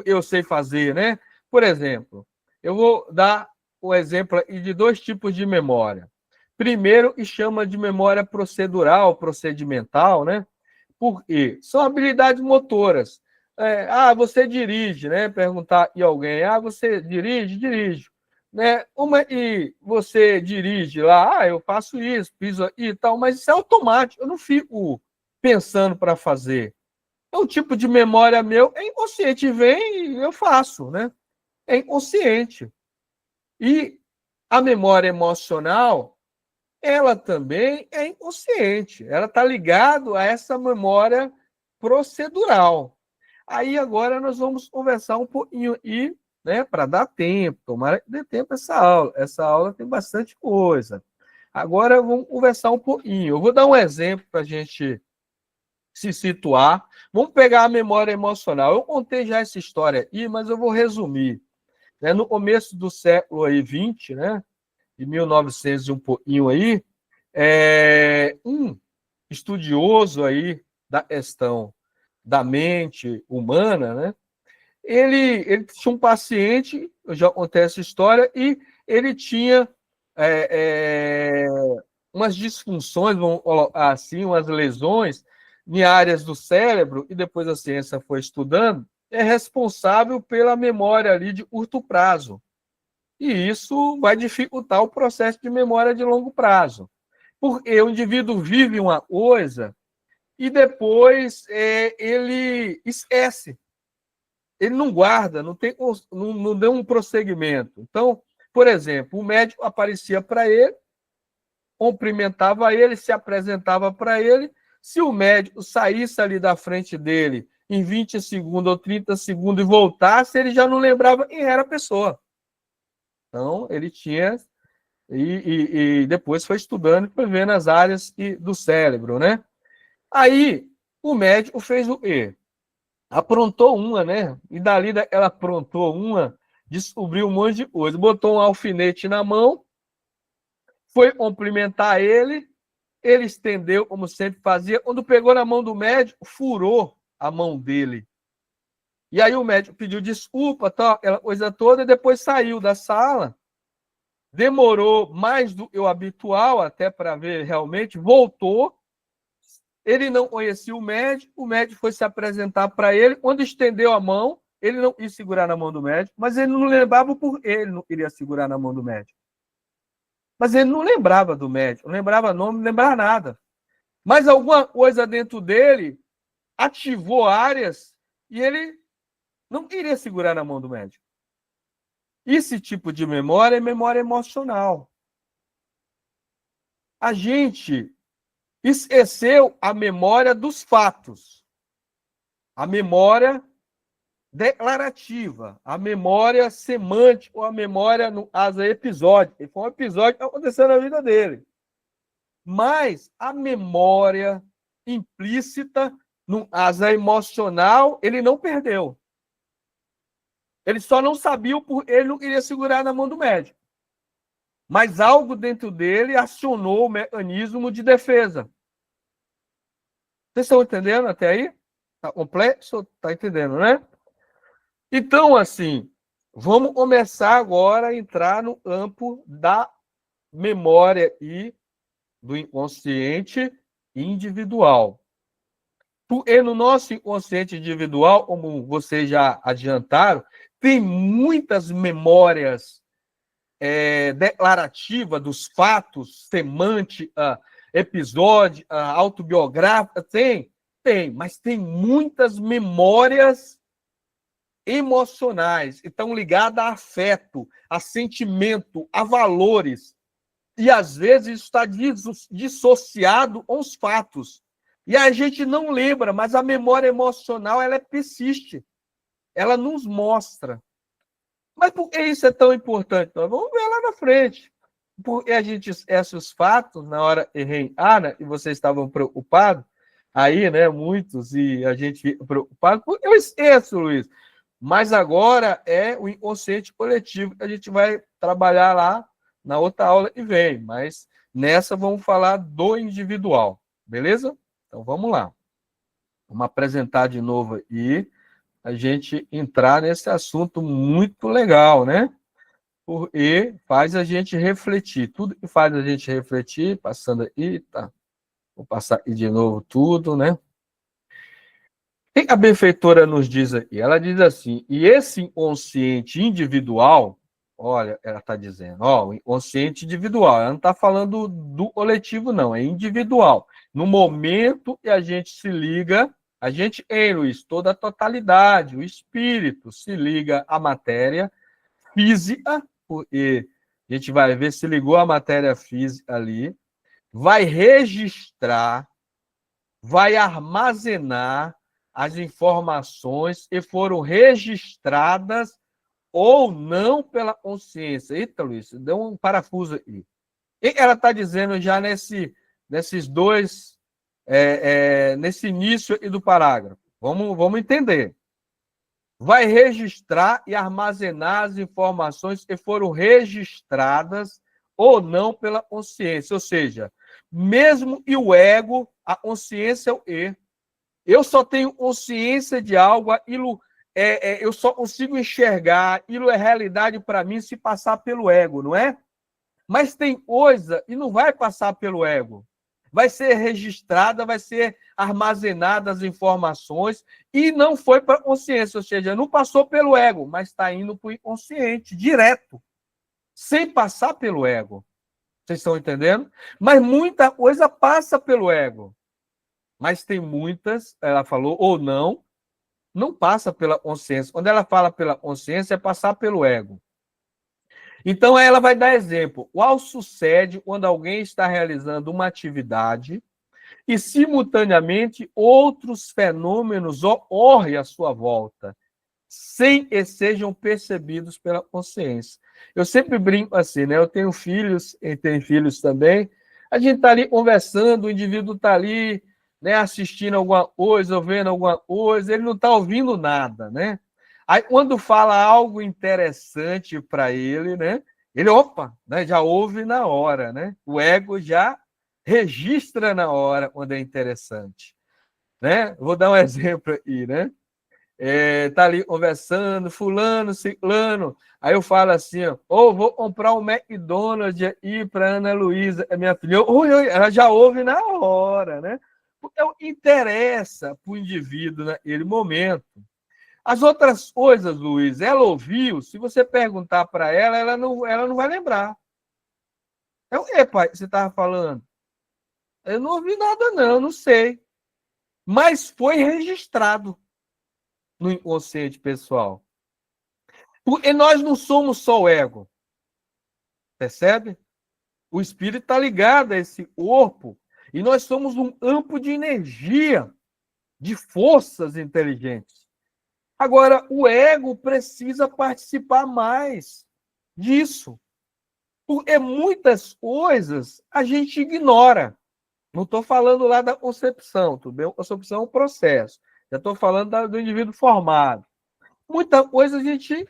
eu sei fazer, né? Por exemplo, eu vou dar o exemplo de dois tipos de memória. Primeiro, que chama de memória procedural, procedimental, né? Por quê? São habilidades motoras. Você dirige, né? Perguntar e alguém, você dirige? Dirijo. Né? Como é que você dirige lá? Eu faço isso, piso aqui e tal, mas isso é automático, eu não fico pensando para fazer. É um tipo de memória meu, é inconsciente, vem e eu faço, né? É inconsciente. E a memória emocional, ela também é inconsciente, ela está ligada a essa memória procedural. Aí agora nós vamos conversar um pouquinho e, né, para dar tempo, tomara que dê tempo essa aula. Essa aula tem bastante coisa. Agora vamos conversar um pouquinho. Eu vou dar um exemplo para a gente se situar. Vamos pegar a memória emocional. Eu contei já essa história aí, mas eu vou resumir. Né, no começo do século aí, 20, né, de 1900 e um pouquinho aí, um estudioso aí da questão da mente humana, né? Ele tinha um paciente, eu já contei essa história, e ele tinha umas disfunções, vamos colocar assim, umas lesões em áreas do cérebro, e depois a ciência foi estudando, é responsável pela memória ali de curto prazo. E isso vai dificultar o processo de memória de longo prazo. Porque o indivíduo vive uma coisa e depois ele esquece. Ele não guarda, não deu um prosseguimento. Então, por exemplo, o médico aparecia para ele, cumprimentava ele, se apresentava para ele. Se o médico saísse ali da frente dele em 20 segundos ou 30 segundos e voltasse, ele já não lembrava quem era a pessoa. Então, ele tinha... E depois foi estudando e foi vendo as áreas do cérebro, né? Aí, o médico fez o quê? Aprontou uma, né? E dali ela aprontou uma, descobriu um monte de coisa. Botou um alfinete na mão, foi cumprimentar ele estendeu, como sempre fazia. Quando pegou na mão do médico, furou a mão dele. E aí o médico pediu desculpa, tal, aquela coisa toda, e depois saiu da sala. Demorou mais do que o habitual, até para ver realmente, voltou. Ele não conhecia o médico foi se apresentar para ele. Quando estendeu a mão, ele não quis segurar na mão do médico, mas ele não lembrava por que ele não queria segurar na mão do médico. Mas ele não lembrava do médico, não lembrava nome, não lembrava nada. Mas alguma coisa dentro dele ativou áreas e ele não queria segurar na mão do médico. Esse tipo de memória é memória emocional. A gente esqueceu a memória dos fatos. a memória declarativa, a memória semântica, ou a memória no caso episódio. Foi um episódio que aconteceu na vida dele. Mas a memória implícita, no caso emocional, ele não perdeu. Ele só não sabia, ele não queria segurar na mão do médico. Mas algo dentro dele acionou o mecanismo de defesa. Vocês estão entendendo até aí? Está complexo? Está entendendo, né? Então, assim, vamos começar agora a entrar no campo da memória e do inconsciente individual. Porque no nosso inconsciente individual, como vocês já adiantaram, tem muitas memórias declarativas dos fatos, semântica, episódio, autobiográfica, tem, mas tem muitas memórias emocionais, estão ligadas a afeto, a sentimento, a valores. E, às vezes, isso está dissociado aos fatos. E a gente não lembra, mas a memória emocional, ela persiste. Ela nos mostra. Mas por que isso é tão importante? Nós vamos ver lá na frente. Porque a gente esquece os fatos na hora que reencarna, e vocês estavam preocupados, aí, né, muitos, e a gente fica preocupado, porque eu esqueço, Luiz. Mas agora é o inconsciente coletivo que a gente vai trabalhar lá na outra aula que vem. Mas nessa vamos falar do individual, beleza? Então vamos lá. Vamos apresentar de novo aí, a gente entrar nesse assunto muito legal, né? E faz a gente refletir. Tudo que faz a gente refletir, passando aí, tá? Vou passar aqui de novo tudo, né? O que a benfeitora nos diz aqui? Ela diz assim, e esse inconsciente individual, olha, ela está dizendo, o inconsciente individual, ela não está falando do coletivo, não, é individual. No momento que a gente se liga, a gente, Luiz, toda a totalidade, o espírito se liga à matéria física, porque a gente vai ver se ligou a matéria física ali, vai registrar, vai armazenar as informações que foram registradas ou não pela consciência. Eita, Luiz, deu um parafuso aí. E ela está dizendo já nesses dois, nesse início do parágrafo. Vamos entender. Vai registrar e armazenar as informações que foram registradas ou não pela consciência. Ou seja, mesmo e o ego, a consciência é o E. Eu só tenho consciência de algo, aquilo eu só consigo enxergar, aquilo é realidade para mim se passar pelo ego, não é? Mas tem coisa e não vai passar pelo ego. Vai ser registrada, vai ser armazenada as informações e não foi para a consciência, ou seja, não passou pelo ego, mas está indo para o inconsciente, direto, sem passar pelo ego. Vocês estão entendendo? Mas muita coisa passa pelo ego. Mas tem muitas, ela falou, ou não passa pela consciência. Quando ela fala pela consciência, é passar pelo ego. Então, ela vai dar exemplo. Qual sucede quando alguém está realizando uma atividade e, simultaneamente, outros fenômenos ocorrem à sua volta, sem que sejam percebidos pela consciência? Eu sempre brinco assim, né? Eu tenho filhos, e tenho filhos também. A gente está ali conversando, o indivíduo está ali, né, assistindo alguma coisa, ou vendo alguma coisa, ele não está ouvindo nada, né? Aí, quando fala algo interessante para ele, né, ele, né, já ouve na hora, né? O ego já registra na hora quando é interessante, né? Vou dar um exemplo aí, né? Tá ali conversando, fulano, ciclano, aí eu falo assim, vou comprar um McDonald's aí para Ana Luísa, a minha filha, ela já ouve na hora, né? Então, interessa para o indivíduo naquele momento. As outras coisas, Luiz, ela ouviu, se você perguntar para ela não vai lembrar. O que, pai, você estava falando? Eu não ouvi nada, não sei. Mas foi registrado no inconsciente pessoal. Porque nós não somos só o ego. Percebe? O espírito está ligado a esse corpo e nós somos um campo de energia. de forças inteligentes. Agora, o ego precisa participar mais disso. Porque muitas coisas a gente ignora. Não estou falando lá da concepção, tudo bem? A concepção é um processo. Já estou falando do indivíduo formado. Muita coisa a gente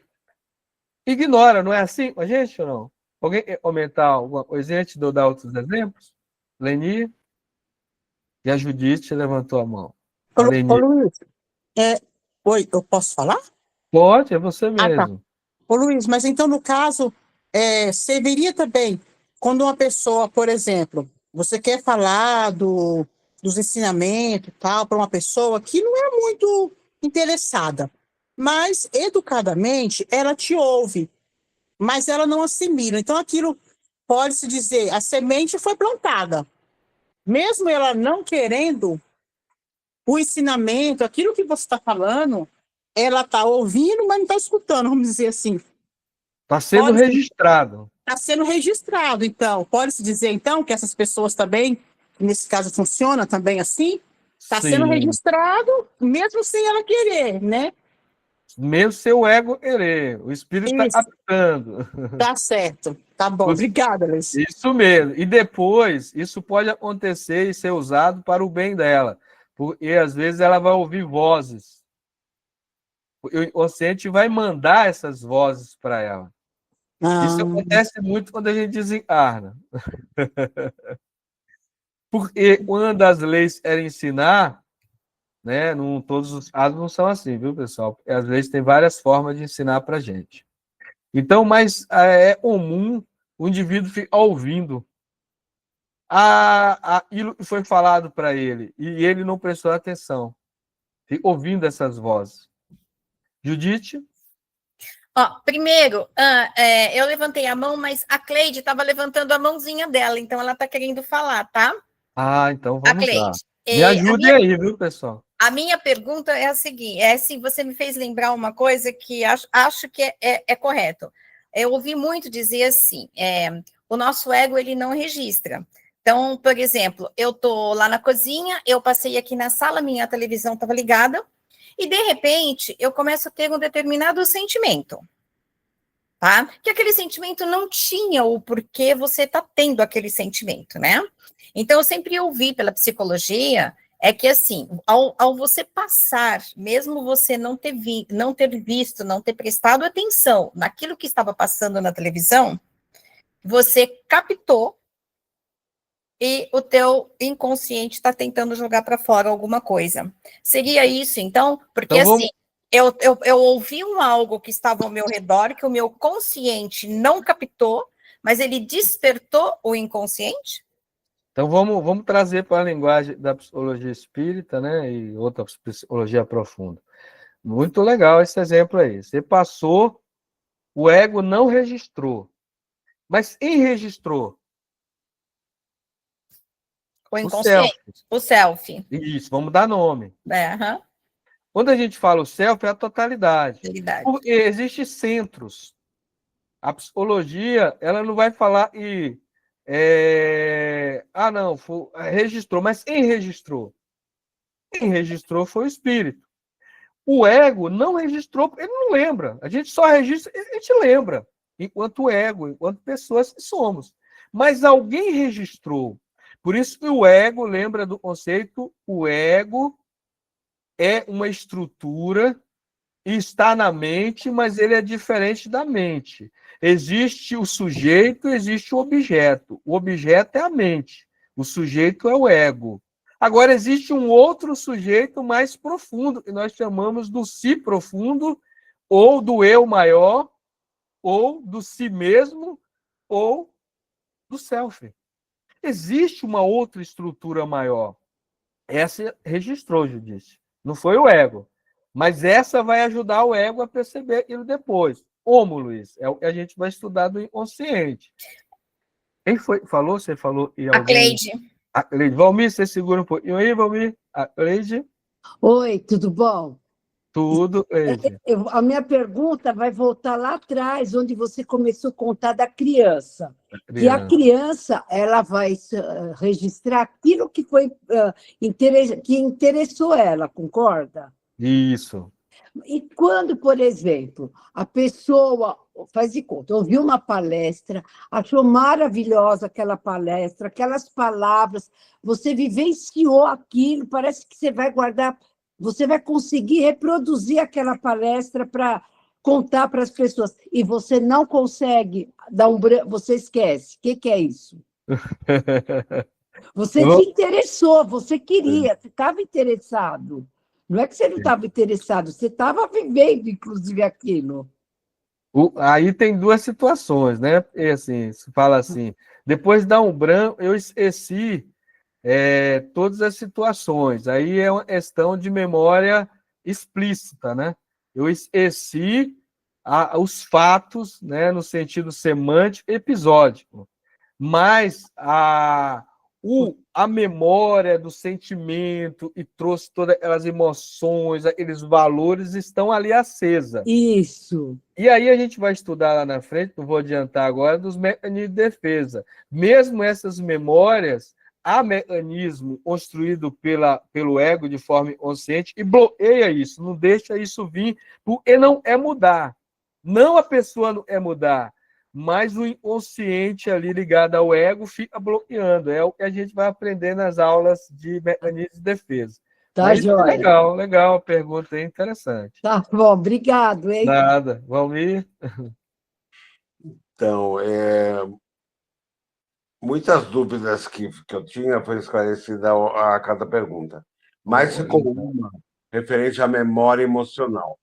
ignora, não é assim com a gente ou não? Alguém quer comentar alguma coisa antes de eu dar outros exemplos? Leni? E a Judite levantou a mão. A Ô, Leni. Luiz, oi, eu posso falar? Pode, é você Ah, tá. mesmo. Ô, Luiz, mas então, no caso, serviria também quando uma pessoa, por exemplo, você quer falar dos ensinamentos e tal para uma pessoa que não é muito interessada, mas educadamente ela te ouve, mas ela não assimila. Então, aquilo pode-se dizer, a semente foi plantada. Mesmo ela não querendo o ensinamento, aquilo que você está falando, ela está ouvindo, mas não está escutando, vamos dizer assim. Está sendo registrado. Está sendo registrado, então. Pode-se dizer, então, que essas pessoas também, nesse caso, funciona também assim? Está sendo registrado, mesmo sem ela querer, né? Mesmo seu ego querer. O espírito está apitando. Tá certo. Tá bom. Obrigada, Luiz. Isso mesmo. E depois, isso pode acontecer e ser usado para o bem dela. Porque, às vezes, ela vai ouvir vozes. O inconsciente vai mandar essas vozes para ela. Isso acontece muito quando a gente desencarna. Porque uma das leis era ensinar, né? Não, todos os casos não são assim, viu, pessoal? Porque as leis têm várias formas de ensinar para a gente. Então, mas é comum o indivíduo ficar ouvindo aquilo que foi falado para ele e ele não prestou atenção, fica ouvindo essas vozes. Judite? Primeiro, eu levantei a mão, mas a Cleide estava levantando a mãozinha dela, então ela está querendo falar, tá? Então vamos lá. Cleide, Me ajudem aí, viu, pessoal? A minha pergunta é a seguinte, assim, você me fez lembrar uma coisa que acho que é correto. Eu ouvi muito dizer assim, o nosso ego, ele não registra. Então, por exemplo, eu estou lá na cozinha, eu passei aqui na sala, minha televisão estava ligada, e, de repente, eu começo a ter um determinado sentimento, tá? Que aquele sentimento não tinha o porquê você está tendo aquele sentimento, né? Então, eu sempre ouvi pela psicologia, que, assim, ao você passar, mesmo você não ter visto, não ter prestado atenção naquilo que estava passando na televisão, você captou e o teu inconsciente está tentando jogar para fora alguma coisa. Seria isso, então? Porque, então, assim, eu ouvi algo que estava ao meu redor, que o meu consciente não captou, mas ele despertou o inconsciente? Então, vamos trazer para a linguagem da psicologia espírita, né, e outra psicologia profunda. Muito legal esse exemplo aí. Você passou, o ego não registrou. Mas quem registrou? O inconsciente. O self. Isso, vamos dar nome. Uhum. Quando a gente fala o self, é a totalidade. Porque existem centros. A psicologia, ela não vai falar não, registrou. Mas quem registrou? Quem registrou foi o espírito. O ego não registrou, porque ele não lembra. A gente só registra, a gente lembra. Enquanto ego, enquanto pessoas que somos. Mas alguém registrou. Por isso que o ego, lembra do conceito, o ego é uma estrutura, está na mente, mas ele é diferente da mente. Existe o sujeito, existe o objeto. O objeto é a mente, o sujeito é o ego. Agora, existe um outro sujeito mais profundo, que nós chamamos do si profundo, ou do eu maior, ou do si mesmo, ou do self. Existe uma outra estrutura maior. Essa registrou, Judite. Não foi o ego. Mas essa vai ajudar o ego a perceber aquilo depois. Como, Luiz? É o que a gente vai estudar do inconsciente. Quem falou? Você falou? E alguém... A Cleide. A Cleide. Valmir, você segura um pouquinho aí, Valmir? A Cleide. Oi, tudo bom? Tudo, Eide. A minha pergunta vai voltar lá atrás, onde você começou a contar da criança. Que a criança ela vai registrar aquilo que foi que interessou ela, concorda? Isso. E quando, por exemplo, a pessoa, faz de conta, ouviu uma palestra, achou maravilhosa aquela palestra, aquelas palavras, você vivenciou aquilo, parece que você vai guardar, você vai conseguir reproduzir aquela palestra para contar para as pessoas, e você não consegue dar você esquece. O que é isso? Você te interessou, você queria, você estava interessado. Não é que você não estava interessado, você estava vivendo, inclusive, aquilo. Aí tem duas situações, né? E assim, se fala assim, depois dá um branco, eu esqueci todas as situações. Aí é uma questão de memória explícita, né? Eu esqueci os fatos, né, no sentido semântico episódico, mas a memória do sentimento e trouxe todas aquelas emoções, aqueles valores estão ali acesa. Isso. E aí a gente vai estudar lá na frente, não vou adiantar agora, dos mecanismos de defesa. Mesmo essas memórias, há mecanismo construído pelo ego de forma inconsciente e bloqueia isso, não deixa isso vir, porque não é mudar. Não a pessoa não é mudar, mas o inconsciente ali ligado ao ego fica bloqueando. É o que a gente vai aprender nas aulas de mecanismos de defesa. Tá, joia. Legal, a pergunta é interessante. Tá bom, obrigado, hein? Nada. Valmir? Então, muitas dúvidas que eu tinha foi esclarecida a cada pergunta. Mas ficou uma referente à memória emocional.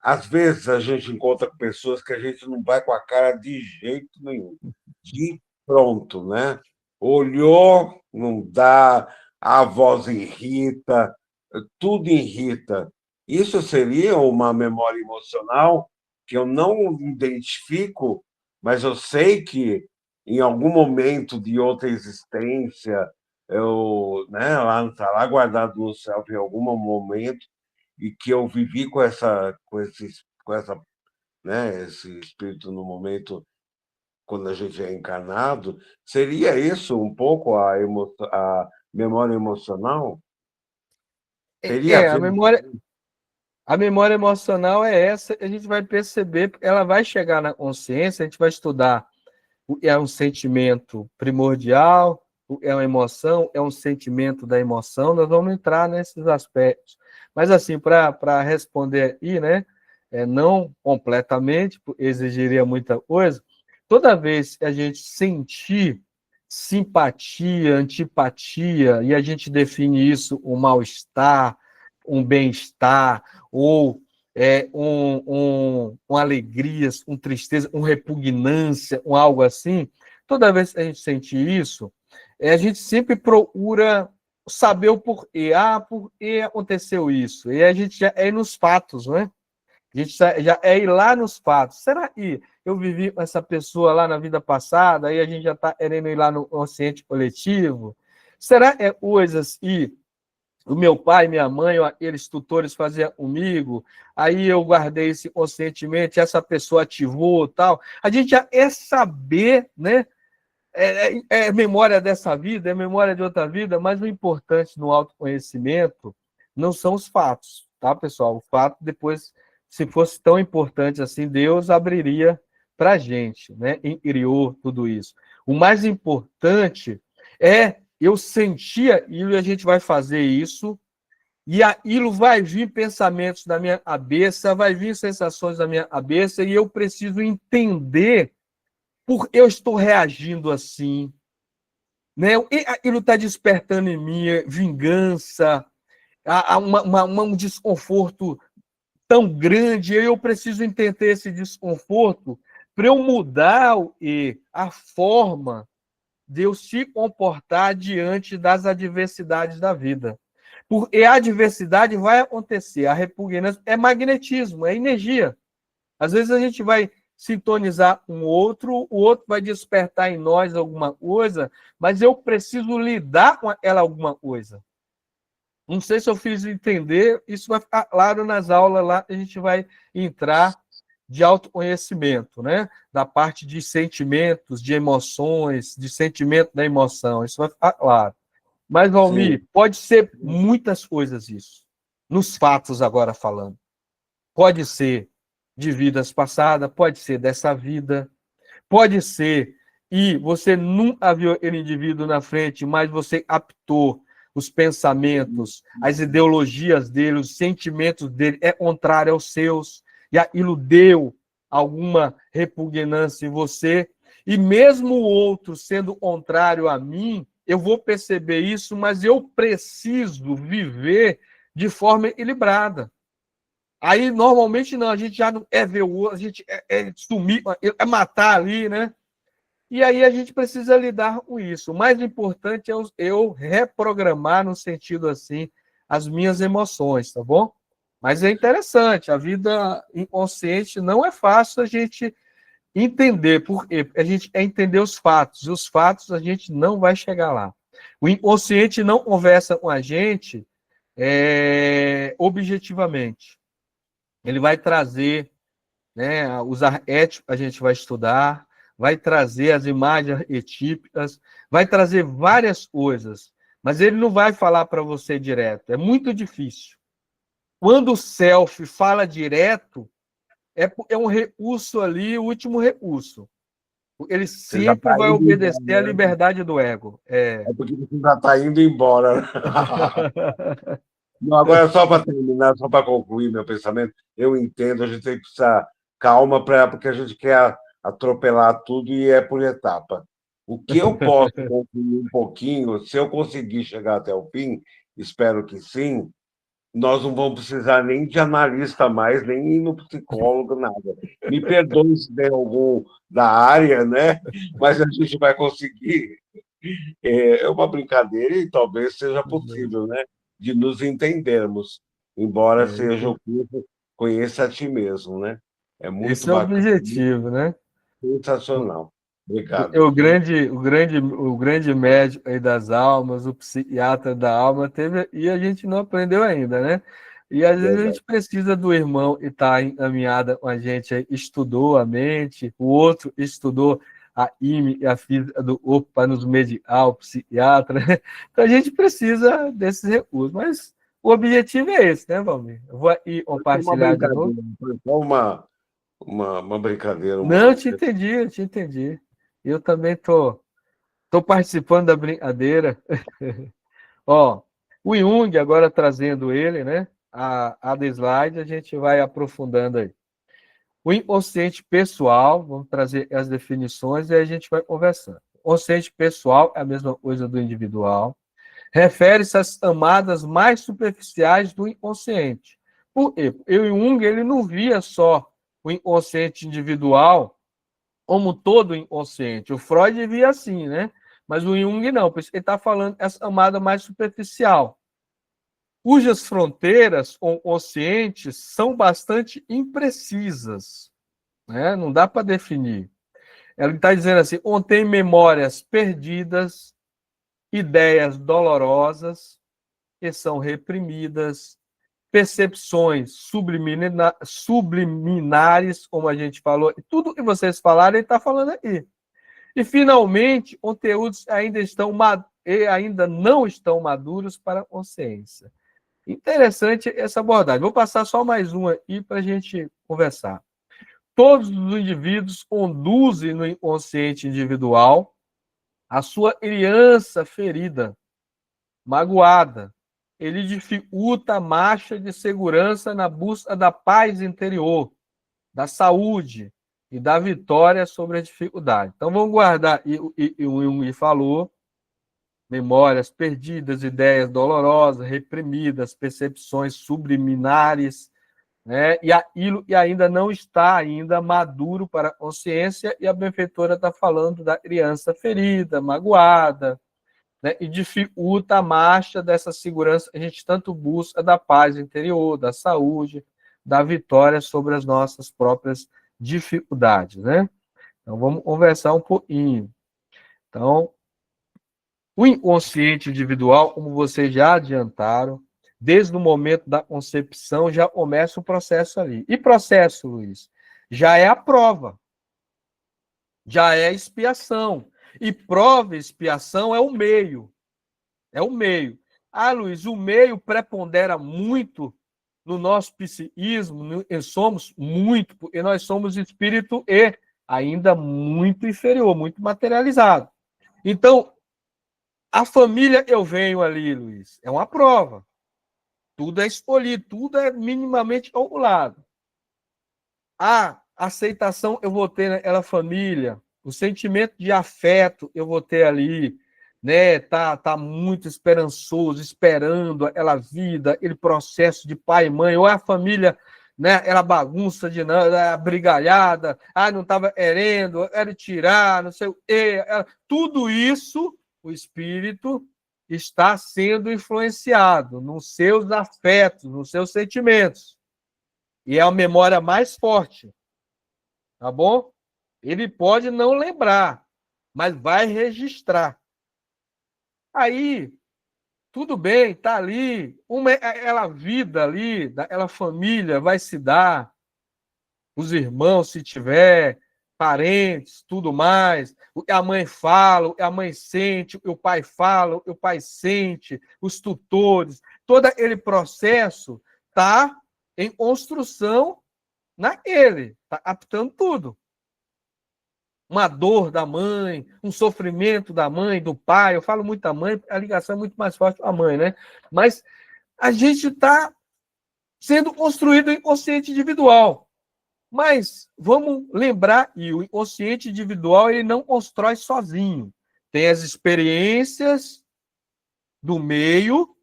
Às vezes a gente encontra pessoas que a gente não vai com a cara de jeito nenhum. De pronto, né? Olhou, não dá, a voz irrita, tudo irrita. Isso seria uma memória emocional que eu não identifico, mas eu sei que em algum momento de outra existência, está lá guardado no céu em algum momento, e que eu vivi com esse espírito no momento quando a gente é encarnado, seria isso um pouco a memória emocional? A memória emocional é essa, a gente vai perceber, ela vai chegar na consciência, a gente vai estudar o que é um sentimento primordial, o que é uma emoção, é um sentimento da emoção, nós vamos entrar nesses aspectos. Mas, assim, para responder aí, né, não completamente, exigiria muita coisa, toda vez que a gente sentir simpatia, antipatia, e a gente define isso, um mal-estar, um bem-estar, ou uma alegria, uma tristeza, uma repugnância, algo assim, toda vez que a gente sente isso, a gente sempre procura saber o porquê. Por que aconteceu isso? E a gente já é nos fatos, né? A gente já é ir lá nos fatos. Será que eu vivi com essa pessoa lá na vida passada, aí a gente já está querendo ir lá no consciente coletivo? Será que é coisas que o meu pai, minha mãe, aqueles tutores faziam comigo, aí eu guardei isso conscientemente, essa pessoa ativou tal? A gente já é saber, né? É memória dessa vida, é memória de outra vida, mas o importante no autoconhecimento não são os fatos, tá, pessoal? O fato, depois, se fosse tão importante assim, Deus abriria para a gente, né? E criou tudo isso. O mais importante é eu sentir aquilo e a gente vai fazer isso, e aquilo vai vir pensamentos da minha cabeça, vai vir sensações da minha cabeça, e eu preciso entender por que eu estou reagindo assim, né? E aquilo está despertando em mim vingança, um desconforto tão grande, eu preciso entender esse desconforto para eu mudar a forma de eu se comportar diante das adversidades da vida. Porque a adversidade vai acontecer, a repugnância é magnetismo, é energia. Às vezes a gente vai sintonizar um outro, o outro vai despertar em nós alguma coisa, mas eu preciso lidar com ela alguma coisa. Não sei se eu fiz entender, isso vai ficar claro nas aulas lá, a gente vai entrar de autoconhecimento, né? Da parte de sentimentos, de emoções, de sentimento da emoção, isso vai ficar claro. Mas, Valmir, pode ser muitas coisas isso, nos fatos agora falando. Pode ser de vidas passadas, pode ser dessa vida, pode ser, e você nunca viu aquele indivíduo na frente, mas você captou os pensamentos, as ideologias dele, os sentimentos dele é contrário aos seus, e aquilo deu alguma repugnância em você, e mesmo o outro sendo contrário a mim, eu vou perceber isso, mas eu preciso viver de forma equilibrada. Aí, normalmente, não, a gente já não é ver o outro, a gente é sumir, é matar ali, né? E aí a gente precisa lidar com isso. O mais importante é eu reprogramar, no sentido assim, as minhas emoções, tá bom? Mas é interessante, a vida inconsciente não é fácil a gente entender, porque a gente é entender os fatos, e os fatos a gente não vai chegar lá. O inconsciente não conversa com a gente objetivamente. Ele vai trazer, né, os arquétipos, a gente vai estudar, vai trazer as imagens arquetípicas, vai trazer várias coisas, mas ele não vai falar para você direto, é muito difícil. Quando o self fala direto, é um recurso ali, o último recurso. Ele sempre vai obedecer à liberdade do ego. É porque você já está indo embora. Não, agora, só para terminar, só para concluir meu pensamento, eu entendo, a gente tem que precisar calma, porque a gente quer atropelar tudo e é por etapa. O que eu posso concluir um pouquinho, se eu conseguir chegar até o fim, espero que sim, nós não vamos precisar nem de analista mais, nem ir no psicólogo, nada. Me perdoe se tem algum da área, né? Mas a gente vai conseguir. É uma brincadeira e talvez seja possível, né? De nos entendermos, embora seja o curso Conheça a Ti Mesmo, né? É muito esse é o bacana, objetivo, né? sensacional. Obrigado. O grande médico aí das almas, o psiquiatra da alma, e a gente não aprendeu ainda, né? E às vezes a gente precisa do irmão que está encaminhada com a gente, estudou a mente, o outro estudou a IME e a física do corpo para nos medicar, o psiquiatra, né? Então a gente precisa desses recursos, mas o objetivo é esse, né, Valmir? Eu vou aí compartilhar de novo. Só uma brincadeira. Não, eu te entendi. Eu também tô participando da brincadeira. Ó, o Jung, agora trazendo ele, né? A slide, a gente vai aprofundando aí. O inconsciente pessoal, vamos trazer as definições e aí a gente vai conversando. O inconsciente pessoal é a mesma coisa do individual. Refere-se às camadas mais superficiais do inconsciente. Por quê? O Jung, ele não via só o inconsciente individual como todo inconsciente. O Freud via assim, né? Mas o Jung não, por isso ele está falando essa camada mais superficial, cujas fronteiras conscientes são bastante imprecisas, né? Não dá para definir. Ele está dizendo assim, contém memórias perdidas, ideias dolorosas que são reprimidas, percepções subliminares, como a gente falou, tudo que vocês falaram, ele está falando aqui. E, finalmente, conteúdos ainda não estão maduros para a consciência. Interessante essa abordagem. Vou passar só mais uma aí para a gente conversar. Todos os indivíduos conduzem no inconsciente individual a sua criança ferida, magoada. Ele dificulta a marcha de segurança na busca da paz interior, da saúde e da vitória sobre a dificuldade. Então, vamos guardar, e o Jung falou, memórias perdidas, ideias dolorosas, reprimidas, percepções subliminares, né? E aquilo que ainda não está ainda maduro para a consciência, e a benfeitora está falando da criança ferida, magoada, né? E dificulta a marcha dessa segurança que a gente tanto busca, da paz interior, da saúde, da vitória sobre as nossas próprias dificuldades, né? Então, vamos conversar um pouquinho. Então, o inconsciente individual, como vocês já adiantaram, desde o momento da concepção, já começa o processo ali. E processo, Luiz? Já é a prova. Já é a expiação. E prova e expiação é o meio. É o meio. Ah, Luiz, o meio prepondera muito no nosso psiquismo, somos muito, porque nós somos espírito e ainda muito inferior, muito materializado. Então, a família eu venho ali, Luiz, é uma prova. Tudo é escolhido, tudo é minimamente calculado. A aceitação eu vou ter naquela família, o sentimento de afeto eu vou ter ali, né? Tá muito esperançoso, esperando aquela vida, aquele processo de pai e mãe, ou a família, né? Era bagunça de nada, brigalhada, não estava querendo, era tirar, não sei o quê. Tudo isso, o espírito está sendo influenciado nos seus afetos, nos seus sentimentos. E é a memória mais forte, tá bom? Ele pode não lembrar, mas vai registrar. Aí, tudo bem, tá ali, aquela vida ali, aquela família vai se dar, os irmãos, se tiver, parentes, tudo mais, o que a mãe fala, o que a mãe sente, o que o pai fala, o que o pai sente, os tutores, todo aquele processo tá em construção naquele, tá captando tudo. Uma dor da mãe, um sofrimento da mãe, do pai. Eu falo muito da mãe, a ligação é muito mais forte com a mãe, né? Mas a gente está sendo construído o inconsciente individual. Mas vamos lembrar, e o inconsciente individual ele não constrói sozinho. Tem as experiências do meio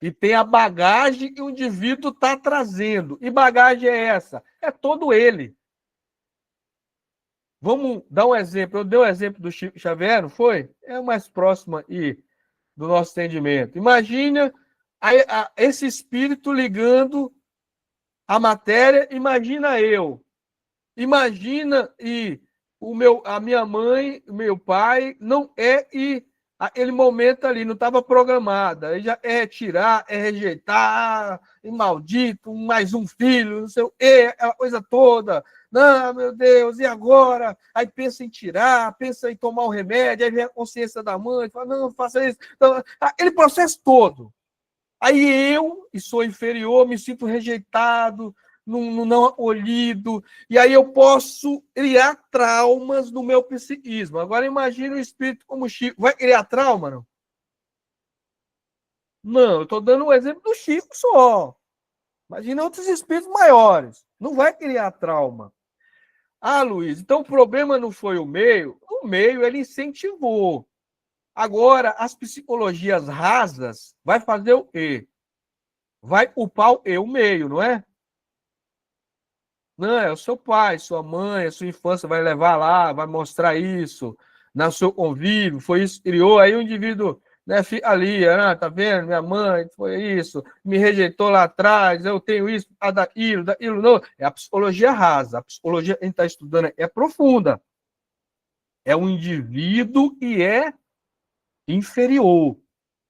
e tem a bagagem que o indivíduo está trazendo. E bagagem é essa? É todo ele. Vamos dar um exemplo. Eu dei o exemplo do Chico Xavier, não foi? É o mais próximo aí do nosso entendimento. Imagina esse espírito ligando a matéria, imagina eu. Imagina a minha mãe, o meu pai, não é e aquele momento ali não estava programado. Aí já é tirar, é rejeitar, e maldito, mais um filho, não sei o quê, aquela coisa toda. Não, meu Deus, e agora? Aí pensa em tirar, pensa em tomar o remédio, aí vem a consciência da mãe, fala, não, faça isso. Então, aquele processo todo. Aí eu, e sou inferior, me sinto rejeitado, não acolhido, e aí eu posso criar traumas no meu psiquismo. Agora imagine um espírito como Chico. Vai criar trauma, não? Não, eu estou dando um exemplo do Chico só. Imagina outros espíritos maiores. Não vai criar trauma. Ah, Luiz, então o problema não foi o meio ele incentivou. Agora, as psicologias rasas vai fazer o quê? Vai culpar o meio, não é? Não, é o seu pai, sua mãe, a sua infância vai levar lá, vai mostrar isso, no seu convívio, foi isso que criou, aí o indivíduo, né, fica ali, tá vendo, minha mãe foi isso, me rejeitou lá atrás, eu tenho isso, daquilo, não. É a psicologia rasa, a psicologia que a gente está estudando é profunda. É um indivíduo que é inferior,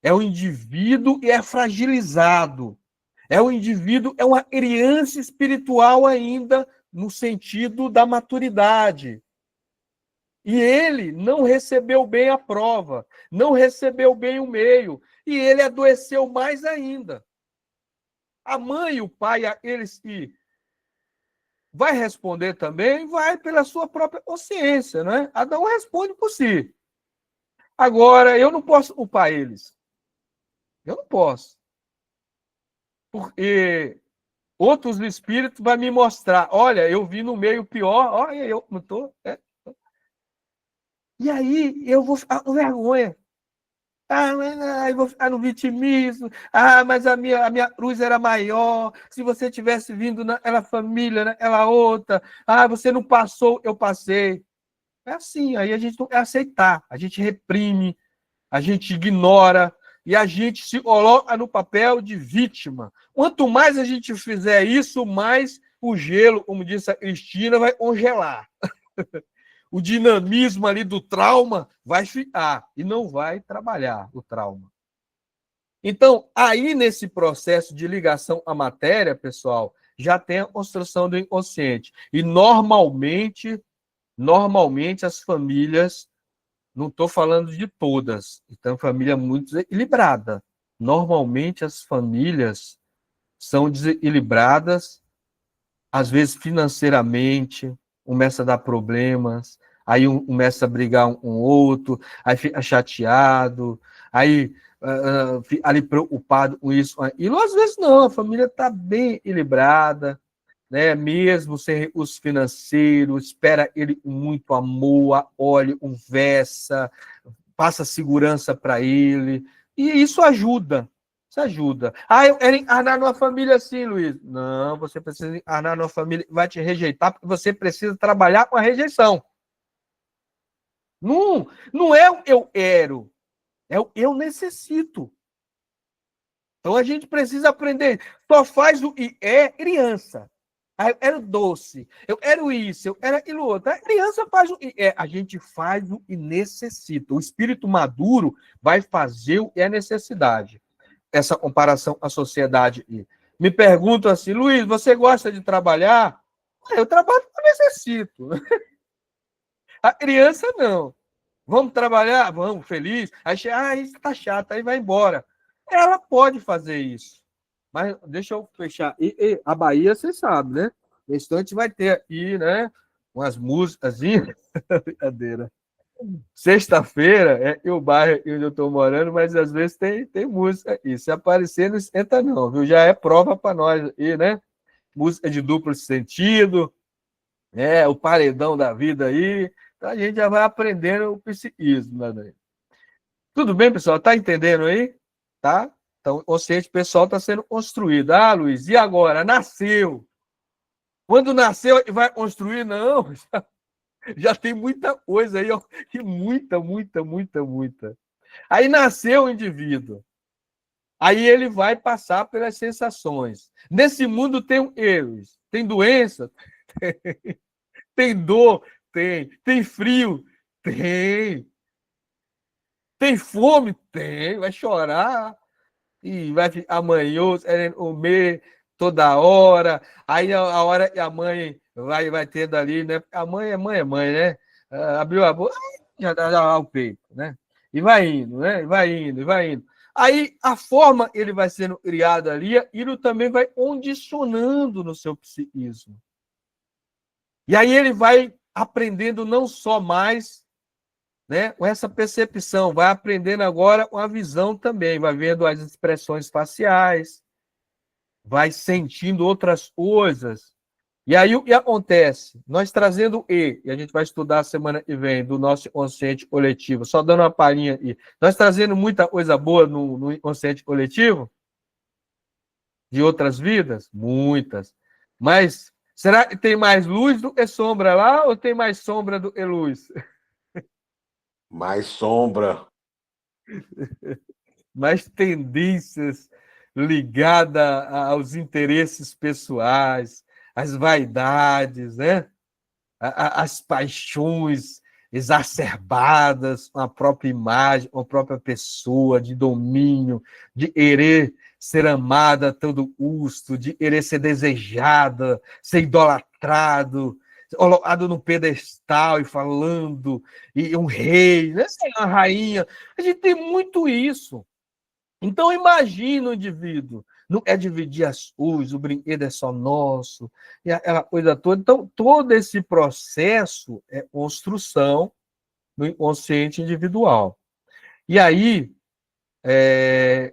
é um indivíduo que é fragilizado, é um indivíduo, é uma criança espiritual ainda no sentido da maturidade. E ele não recebeu bem a prova, não recebeu bem o meio, e ele adoeceu mais ainda. A mãe e o pai, eles que vai responder também, vai pela sua própria consciência, né? Cada um responde por si. Agora, eu não posso culpar eles. Eu não posso. Porque outros espíritos vão me mostrar, olha, eu vi no meio pior, olha, eu não estou. E aí eu vou ficar com vergonha. Eu vou ficar no vitimismo. Mas a minha cruz era maior. Se você tivesse vindo naquela família, naquela outra. Você não passou, eu passei. É assim, aí a gente não quer aceitar. A gente reprime, a gente ignora e a gente se coloca no papel de vítima. Quanto mais a gente fizer isso, mais o gelo, como disse a Cristina, vai congelar. O dinamismo ali do trauma vai ficar e não vai trabalhar o trauma. Então, aí nesse processo de ligação à matéria, pessoal, já tem a construção do inconsciente. E normalmente as famílias, não estou falando de todas, então família muito desequilibrada. Normalmente as famílias são desequilibradas, às vezes financeiramente, começa a dar problemas, aí começa a brigar um com o outro, aí fica chateado, aí fica ali preocupado com isso. E às vezes não, a família está bem equilibrada, né? Mesmo sem recursos financeiros, espera ele com muito amor, olhe, conversa, passa segurança para ele, e isso ajuda. Isso ajuda. Ah, eu quero encarnar numa família assim, Luiz. Não, você precisa encarnar numa família que vai te rejeitar, porque você precisa trabalhar com a rejeição. Não é o eu quero, é o eu necessito. Então a gente precisa aprender. Só faz o que é criança. Ah, eu quero doce, eu quero isso, eu quero aquilo outro. A criança faz o que é, a gente faz o que necessita. O espírito maduro vai fazer o que é necessidade. Essa comparação à sociedade. Me pergunto assim, Luiz, você gosta de trabalhar? Eu trabalho porque eu necessito. A criança, não. Vamos trabalhar? Vamos, feliz. Aí chega, isso tá chato, aí vai embora. Ela pode fazer isso. Mas deixa eu fechar. E a Bahia, você sabe, né? No instante vai ter aqui, né? Umas músicas. Brincadeira. Sexta-feira é o bairro onde eu estou morando, mas às vezes tem música aqui. Se aparecer, não esquenta, não, viu? Já é prova para nós aí, né? Música de duplo sentido, o paredão da vida aí. Então a gente já vai aprendendo o psiquismo, né? Tudo bem, pessoal? Tá entendendo aí? Tá? Então, o consciente pessoal está sendo construído. Ah, Luiz, e agora? Nasceu. Quando nasceu, vai construir? Não. Já tem muita coisa aí, ó, e muita. Aí nasceu o indivíduo. Aí ele vai passar pelas sensações. Nesse mundo tem erros, tem doença, tem dor, tem frio, tem fome, vai chorar e vai ficar manhoso, querendo comer toda hora. Aí a hora que a mãe vai tendo ali, né? A mãe é mãe, né? Abriu a boca, já dá o peito, né? E vai indo, né? E vai indo. Aí a forma ele vai sendo criado ali, ele também vai condicionando no seu psiquismo. E aí ele vai aprendendo não só mais, né, com essa percepção, vai aprendendo agora com a visão também, vai vendo as expressões faciais, vai sentindo outras coisas. E aí o que acontece? Nós trazendo e a gente vai estudar a semana que vem do nosso inconsciente coletivo, só dando uma palhinha aí. Nós trazendo muita coisa boa no inconsciente coletivo, de outras vidas? Muitas. Mas será que tem mais luz do que sombra lá ou tem mais sombra do que luz? Mais sombra. Mais tendências ligadas aos interesses pessoais, às vaidades, né? As paixões exacerbadas com a própria imagem, com a própria pessoa, de domínio, de querer ser amada a todo custo, de querer ser desejada, ser idolatrado, colocado no pedestal e falando, e um rei, né? Uma rainha. A gente tem muito isso. Então, imagina o indivíduo. Não é dividir as coisas, o brinquedo é só nosso, e aquela coisa toda. Então, todo esse processo é construção do inconsciente individual. E aí,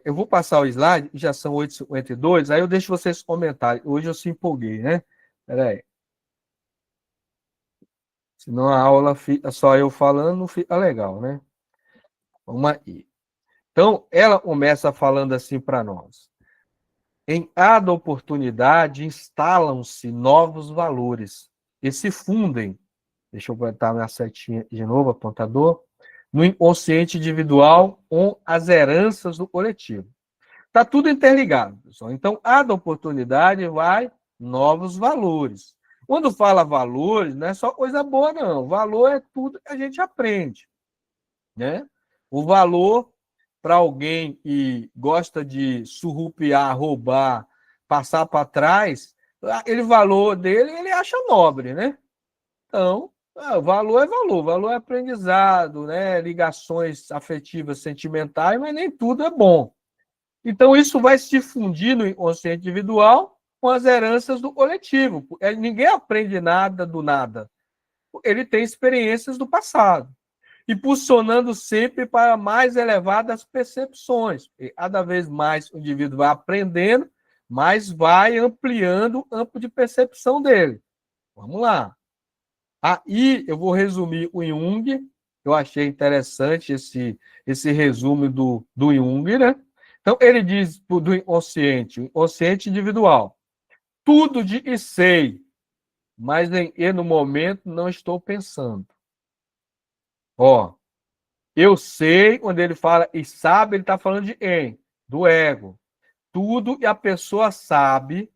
eu vou passar o slide, já são 8h52, aí eu deixo vocês comentarem. Hoje eu se empolguei, né? Espera aí. Senão a aula fica só eu falando, não fica legal, né? Vamos aí. Então, ela começa falando assim para nós. Em cada oportunidade, instalam-se novos valores e se fundem, deixa eu botar minha setinha de novo, apontador, no inconsciente individual com as heranças do coletivo. Está tudo interligado, pessoal. Então, cada oportunidade vai novos valores. Quando fala valores, não é só coisa boa, não. Valor é tudo que a gente aprende, né? O valor para alguém e gosta de surrupiar, roubar, passar para trás, ele valor dele ele acha nobre, né? Então, o valor é aprendizado, né? Ligações afetivas, sentimentais, mas nem tudo é bom. Então, isso vai se difundir no inconsciente individual com as heranças do coletivo. Ninguém aprende nada do nada. Ele tem experiências do passado, impulsionando sempre para mais elevadas percepções. E cada vez mais o indivíduo vai aprendendo, mais vai ampliando o campo de percepção dele. Vamos lá. Aí eu vou resumir o Jung. Eu achei interessante esse resumo do Jung, né? Então, ele diz do inconsciente, o inconsciente individual. Tudo de e sei, mas no momento não estou pensando. Ó, eu sei, quando ele fala e sabe, ele está falando de do ego. Tudo e a pessoa sabe,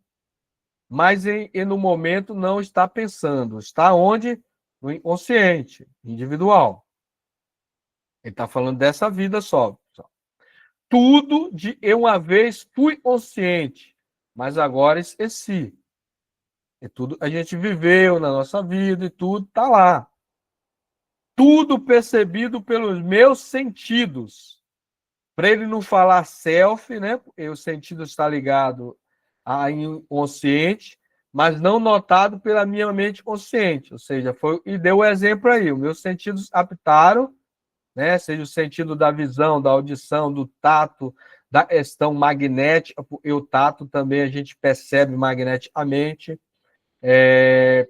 mas no momento não está pensando. Está onde? No inconsciente, individual. Ele está falando dessa vida só. Tudo de eu uma vez fui consciente, mas agora esqueci. E tudo a gente viveu na nossa vida e tudo está lá. Tudo percebido pelos meus sentidos. Para ele não falar self, né? Porque o sentido está ligado ao inconsciente, mas não notado pela minha mente consciente. Ou seja, e deu o exemplo aí. Os meus sentidos aptaram, né? Seja o sentido da visão, da audição, do tato, da questão magnética, e o tato também a gente percebe magneticamente,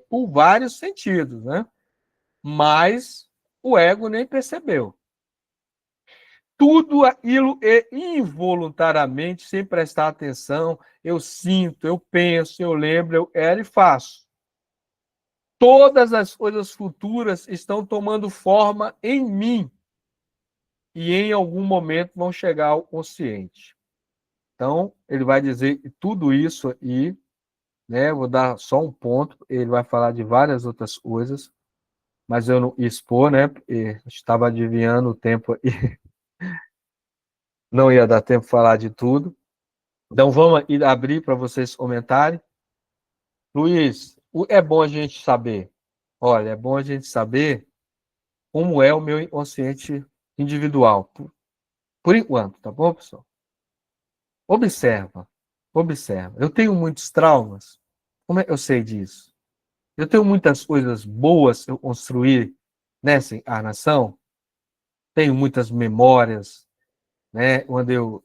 por vários sentidos, né? Mas o ego nem percebeu. Tudo aquilo é involuntariamente, sem prestar atenção, eu sinto, eu penso, eu lembro, eu quero e faço. Todas as coisas futuras estão tomando forma em mim e em algum momento vão chegar ao consciente. Então, ele vai dizer tudo isso aí, né? Vou dar só um ponto, ele vai falar de várias outras coisas, mas eu não expor, né? Porque estava adivinhando o tempo e não ia dar tempo de falar de tudo. Então, vamos abrir para vocês comentarem. Luiz, é bom a gente saber. Olha, é bom a gente saber como é o meu inconsciente individual. Por enquanto, tá bom, pessoal? Observa. Eu tenho muitos traumas. Como é que eu sei disso? Eu tenho muitas coisas boas que eu construí nessa encarnação. Tenho muitas memórias, né?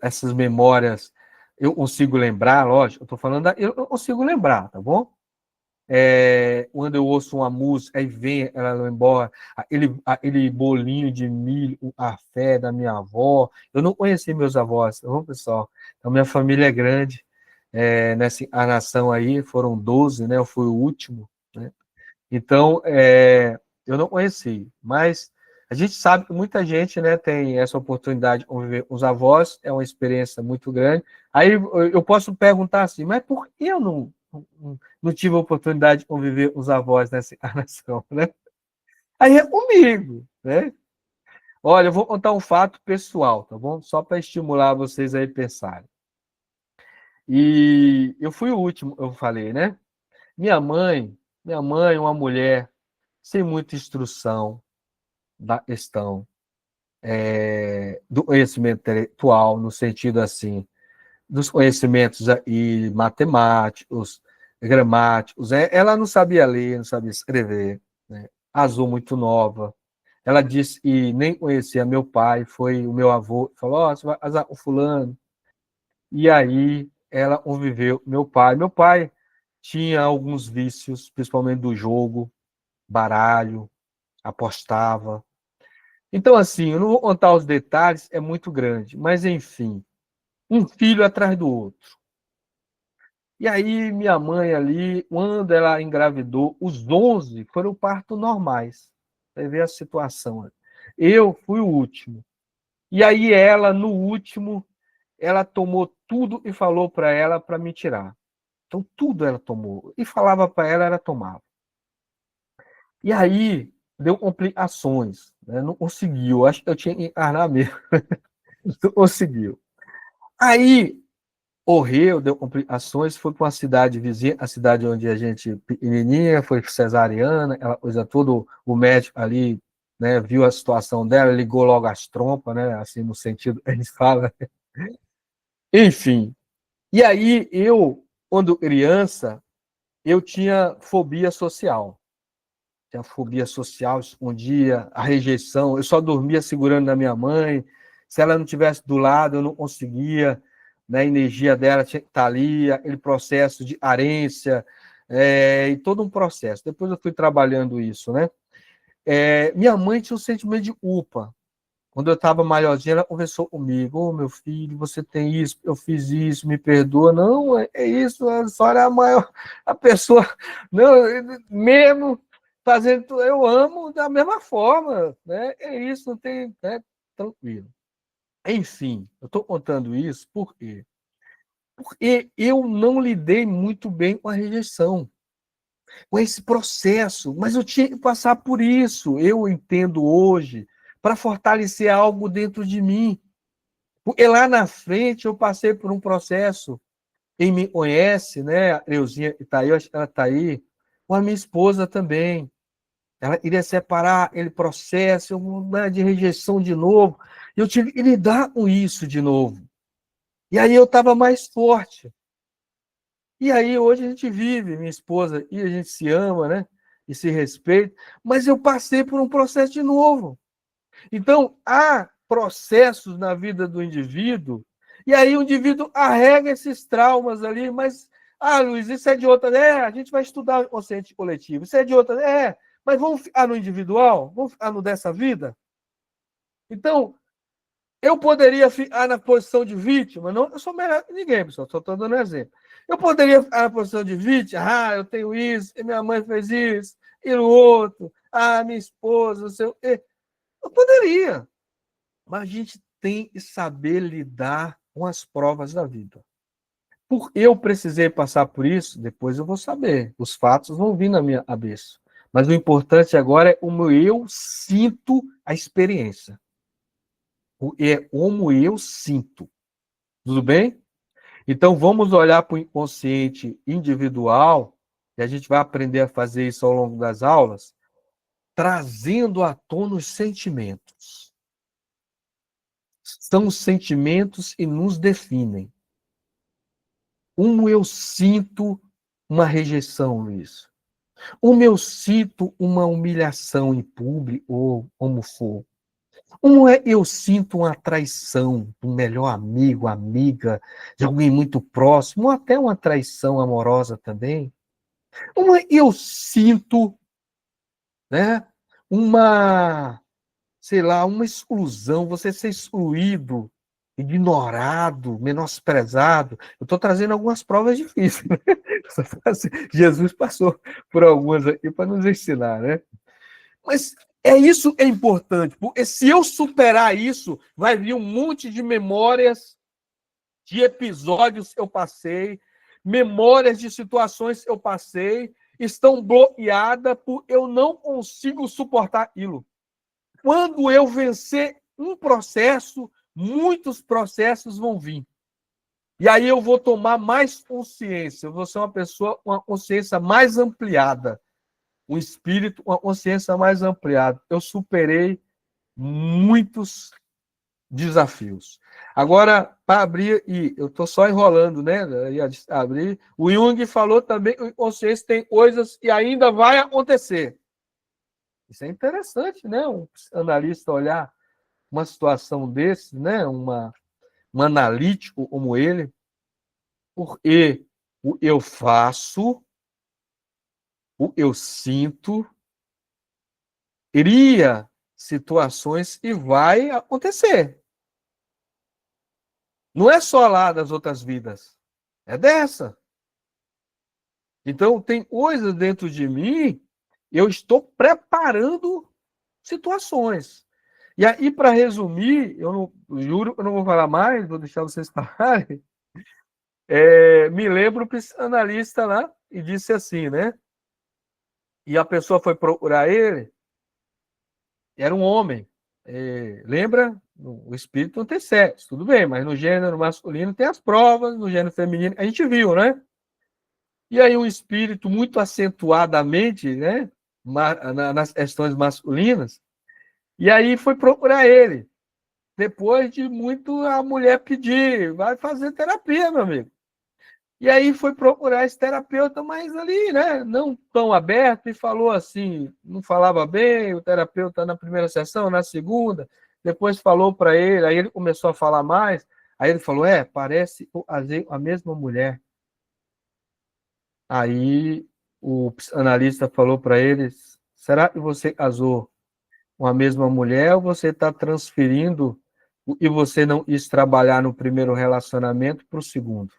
Essas memórias eu consigo lembrar, lógico. Eu estou falando, eu consigo lembrar, tá bom? Quando eu ouço uma música, aí vem ela embora, aquele bolinho de milho, a fé da minha avó. Eu não conheci meus avós, tá bom, pessoal? Então, minha família é grande. Nessa encarnação aí, foram 12, né? Eu fui o último, né? Então, eu não conheci, mas a gente sabe que muita gente, né, tem essa oportunidade de conviver com os avós, é uma experiência muito grande. Aí eu posso perguntar assim, mas por que eu não tive a oportunidade de conviver com os avós nessa encarnação, né? Aí é comigo, né? Olha, eu vou contar um fato pessoal, tá bom? Só para estimular vocês aí a pensarem. E eu fui o último, eu falei, né? Minha mãe, uma mulher sem muita instrução da questão do conhecimento intelectual, no sentido assim, dos conhecimentos aí, matemáticos, gramáticos. Ela não sabia ler, não sabia escrever, né? Azul muito nova. Ela disse e nem conhecia meu pai, foi o meu avô, falou, ó, você vai casar com fulano. E aí ela conviveu com meu pai. Meu pai tinha alguns vícios, principalmente do jogo, baralho, apostava. Então, assim, eu não vou contar os detalhes, é muito grande, mas enfim, um filho atrás do outro. E aí, minha mãe ali, quando ela engravidou, os 11 foram parto normais. Você vê a situação. Eu fui o último. E aí ela, no último, ela tomou tudo e falou para ela para me tirar. Então, tudo ela tomou. E falava para ela, ela tomava. E aí, deu complicações. Né? Não conseguiu. Acho que eu tinha que encarnar mesmo. Conseguiu. Aí, morreu, deu complicações, foi para uma cidade vizinha, a cidade onde a gente, pequenininha, foi cesariana, aquela coisa toda, o médico ali, né, viu a situação dela, ligou logo as trompas, né, assim, no sentido que a gente fala. Enfim, e aí quando criança, eu tinha fobia social. Tinha fobia social, escondia a rejeição, eu só dormia segurando na minha mãe, se ela não estivesse do lado, eu não conseguia, né, a energia dela tinha que estar ali, aquele processo de carência, e todo um processo. Depois eu fui trabalhando isso, né? Minha mãe tinha um sentimento de culpa. Quando eu estava maiorzinha, ela conversou comigo: ô, meu filho, você tem isso, eu fiz isso, me perdoa. Não, é isso, a senhora é a maior, a pessoa, não, mesmo fazendo, eu amo da mesma forma, né? É isso, não tem, né? Tranquilo. Enfim, eu estou contando isso por quê? Porque eu não lidei muito bem com a rejeição, com esse processo, mas eu tinha que passar por isso, eu entendo hoje, para fortalecer algo dentro de mim. Porque lá na frente eu passei por um processo, quem me conhece, né, a Euzinha está aí, eu acho que ela está aí, com a minha esposa também. Ela iria separar aquele processo, né, de rejeição de novo. Eu tive que lidar com isso de novo. E aí eu estava mais forte. E aí hoje a gente vive, minha esposa, e a gente se ama, né? E se respeita. Mas eu passei por um processo de novo. Então, há processos na vida do indivíduo, e aí o indivíduo arrega esses traumas ali, mas, Luiz, isso é de outra. A gente vai estudar o consciente coletivo. Isso é de outra. Mas vamos ficar no individual? Vamos ficar no dessa vida? Então, eu poderia ficar na posição de vítima, não, eu sou melhor que ninguém, pessoal, só estou dando um exemplo. Eu poderia ficar na posição de vítima, eu tenho isso, e minha mãe fez isso, e o outro, minha esposa, não sei o quê. Eu poderia, mas a gente tem que saber lidar com as provas da vida. Por eu precisei passar por isso, depois eu vou saber, os fatos vão vir na minha cabeça. Mas o importante agora é como eu sinto a experiência. É como eu sinto. Tudo bem? Então, vamos olhar para o inconsciente individual, e a gente vai aprender a fazer isso ao longo das aulas, trazendo à tona os sentimentos. São os sentimentos que nos definem. Como eu sinto uma rejeição, Luiz? Como eu sinto uma humilhação em público, ou como for? Como eu sinto uma traição de um melhor amigo, amiga, de alguém muito próximo, ou até uma traição amorosa também? Como eu sinto, né, sei lá, uma exclusão, você ser excluído, ignorado, menosprezado? Eu estou trazendo algumas provas difíceis, né? Jesus passou por algumas aqui para nos ensinar, né? Mas isso é importante, porque se eu superar isso, vai vir um monte de memórias de episódios que eu passei, memórias de situações que eu passei, estão bloqueadas por eu não consigo suportar aquilo. Quando eu vencer um processo, muitos processos vão vir. E aí eu vou tomar mais consciência, eu vou ser uma pessoa com uma consciência mais ampliada, um espírito, uma consciência mais ampliada. Eu superei muitos desafios. Agora, para abrir, e eu estou só enrolando, né? Abrir. O Jung falou também que o inconsciente tem coisas que ainda vai acontecer. Isso é interessante, né? Um analista olhar uma situação desse, né? Um analítico como ele, porque o eu faço, o eu sinto, cria situações e vai acontecer. Não é só lá das outras vidas, é dessa. Então, tem coisas dentro de mim, eu estou preparando situações. E aí, para resumir, eu juro que eu não vou falar mais, vou deixar vocês falarem. Me lembro o psicanalista lá e disse assim, né? E a pessoa foi procurar ele, era um homem. lembra? O espírito não tem sexo, tudo bem, mas no gênero masculino tem as provas, no gênero feminino, a gente viu, né? E aí um espírito muito acentuadamente, né, nas questões masculinas, e aí foi procurar ele. Depois de muito a mulher pedir, vai fazer terapia, meu amigo. E aí foi procurar esse terapeuta, mas ali, né, não tão aberto, e falou assim, não falava bem, o terapeuta na primeira sessão, na segunda, depois falou para ele, aí ele começou a falar mais, aí ele falou, parece a mesma mulher. Aí o psicanalista falou para eles, será que você casou com a mesma mulher ou você está transferindo e você não quis trabalhar no primeiro relacionamento para o segundo?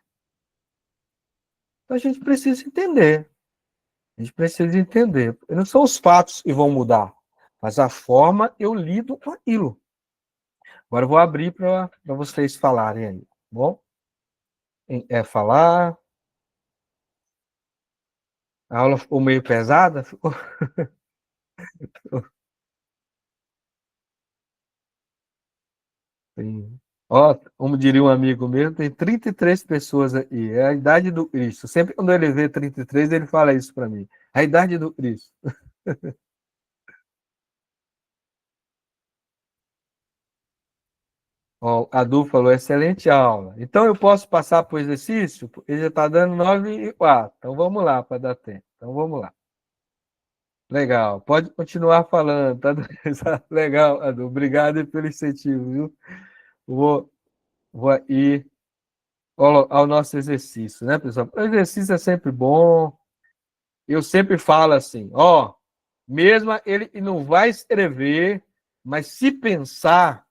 Então a gente precisa entender. A gente precisa entender. Não são os fatos que vão mudar, mas a forma eu lido com aquilo. Agora eu vou abrir para vocês falarem aí, tá bom? Falar? A aula ficou meio pesada? Ficou... Sim. Ó, como diria um amigo meu, tem 33 pessoas aí. É a idade do Cristo. Sempre quando ele vê 33, ele fala isso para mim. A idade do Cristo. Ó, a Du falou, excelente aula. Então eu posso passar para o exercício? Ele já está dando 9h04. Então vamos lá, para dar tempo. Então vamos lá. Legal. Pode continuar falando. Tá? Legal, Adu. Obrigado pelo incentivo, viu? Vou ir ao nosso exercício, né, pessoal? O exercício é sempre bom. Eu sempre falo assim, mesmo ele não vai escrever, mas se pensar,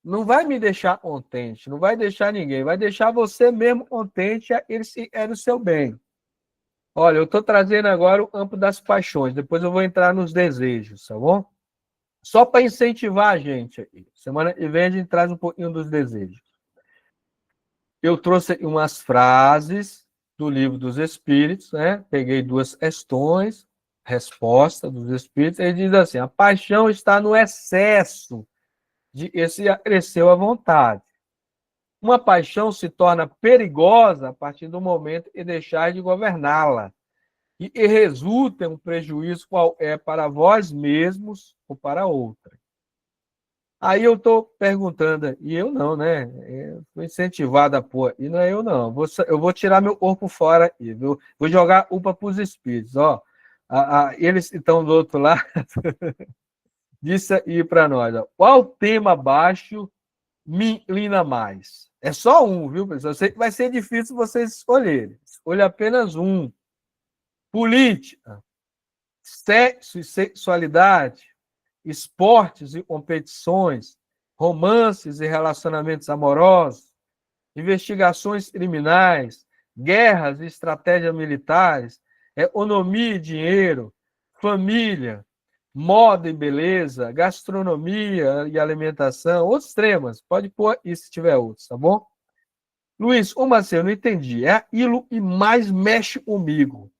não vai me deixar contente, não vai deixar ninguém, vai deixar você mesmo contente, ele é no seu bem. Olha, eu estou trazendo agora o campo das paixões, depois eu vou entrar nos desejos, tá bom? Só para incentivar a gente aqui. Semana que vem a gente traz um pouquinho dos desejos. Eu trouxe umas frases do Livro dos Espíritos, né? Peguei 2 questões, resposta dos Espíritos, ele diz assim, a paixão está no excesso de esse cresceu à vontade. Uma paixão se torna perigosa a partir do momento que deixar de governá-la e resulta em um prejuízo qual é para vós mesmos ou para outra. Aí eu estou perguntando, e eu não, né? Fui incentivado a pôr, e não é eu não. Eu vou tirar meu corpo fora aqui, viu? Vou jogar UPA para os espíritos, ó. Eles estão do outro lado. Disse aí para nós, ó. Qual tema abaixo me inclina mais? É só um, viu, pessoal? Eu sei que vai ser difícil vocês escolherem. Escolha apenas um. Política, sexo e sexualidade, esportes e competições, romances e relacionamentos amorosos, investigações criminais, guerras e estratégias militares, economia e dinheiro, família, moda e beleza, gastronomia e alimentação, outros temas. Pode pôr isso se tiver outros, tá bom? Luiz, como assim? Eu não entendi. É aquilo que mais mexe comigo.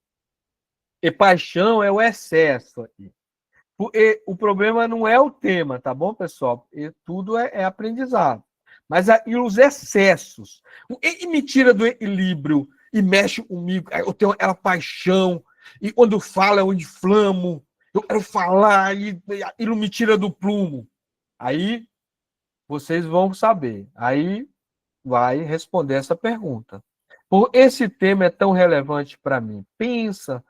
E paixão é o excesso aqui. O problema não é o tema, tá bom, pessoal? Tudo é aprendizado. Mas os excessos, o que me tira do equilíbrio e mexe comigo, eu tenho aquela paixão, e quando falo eu inflamo, eu quero falar, e aquilo me tira do prumo. Aí vocês vão saber. Aí vai responder essa pergunta. Por esse tema é tão relevante para mim. Pensa,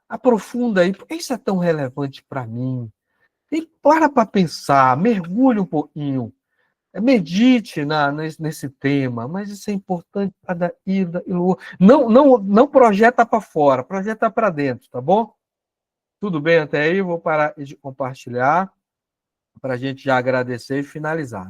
aprofunda aí, por que isso é tão relevante para mim? E para pensar, mergulhe um pouquinho, medite nesse tema, mas isso é importante para dar ida e lua. Não projeta para fora, projeta para dentro, tá bom? Tudo bem até aí? Vou parar de compartilhar para a gente já agradecer e finalizar.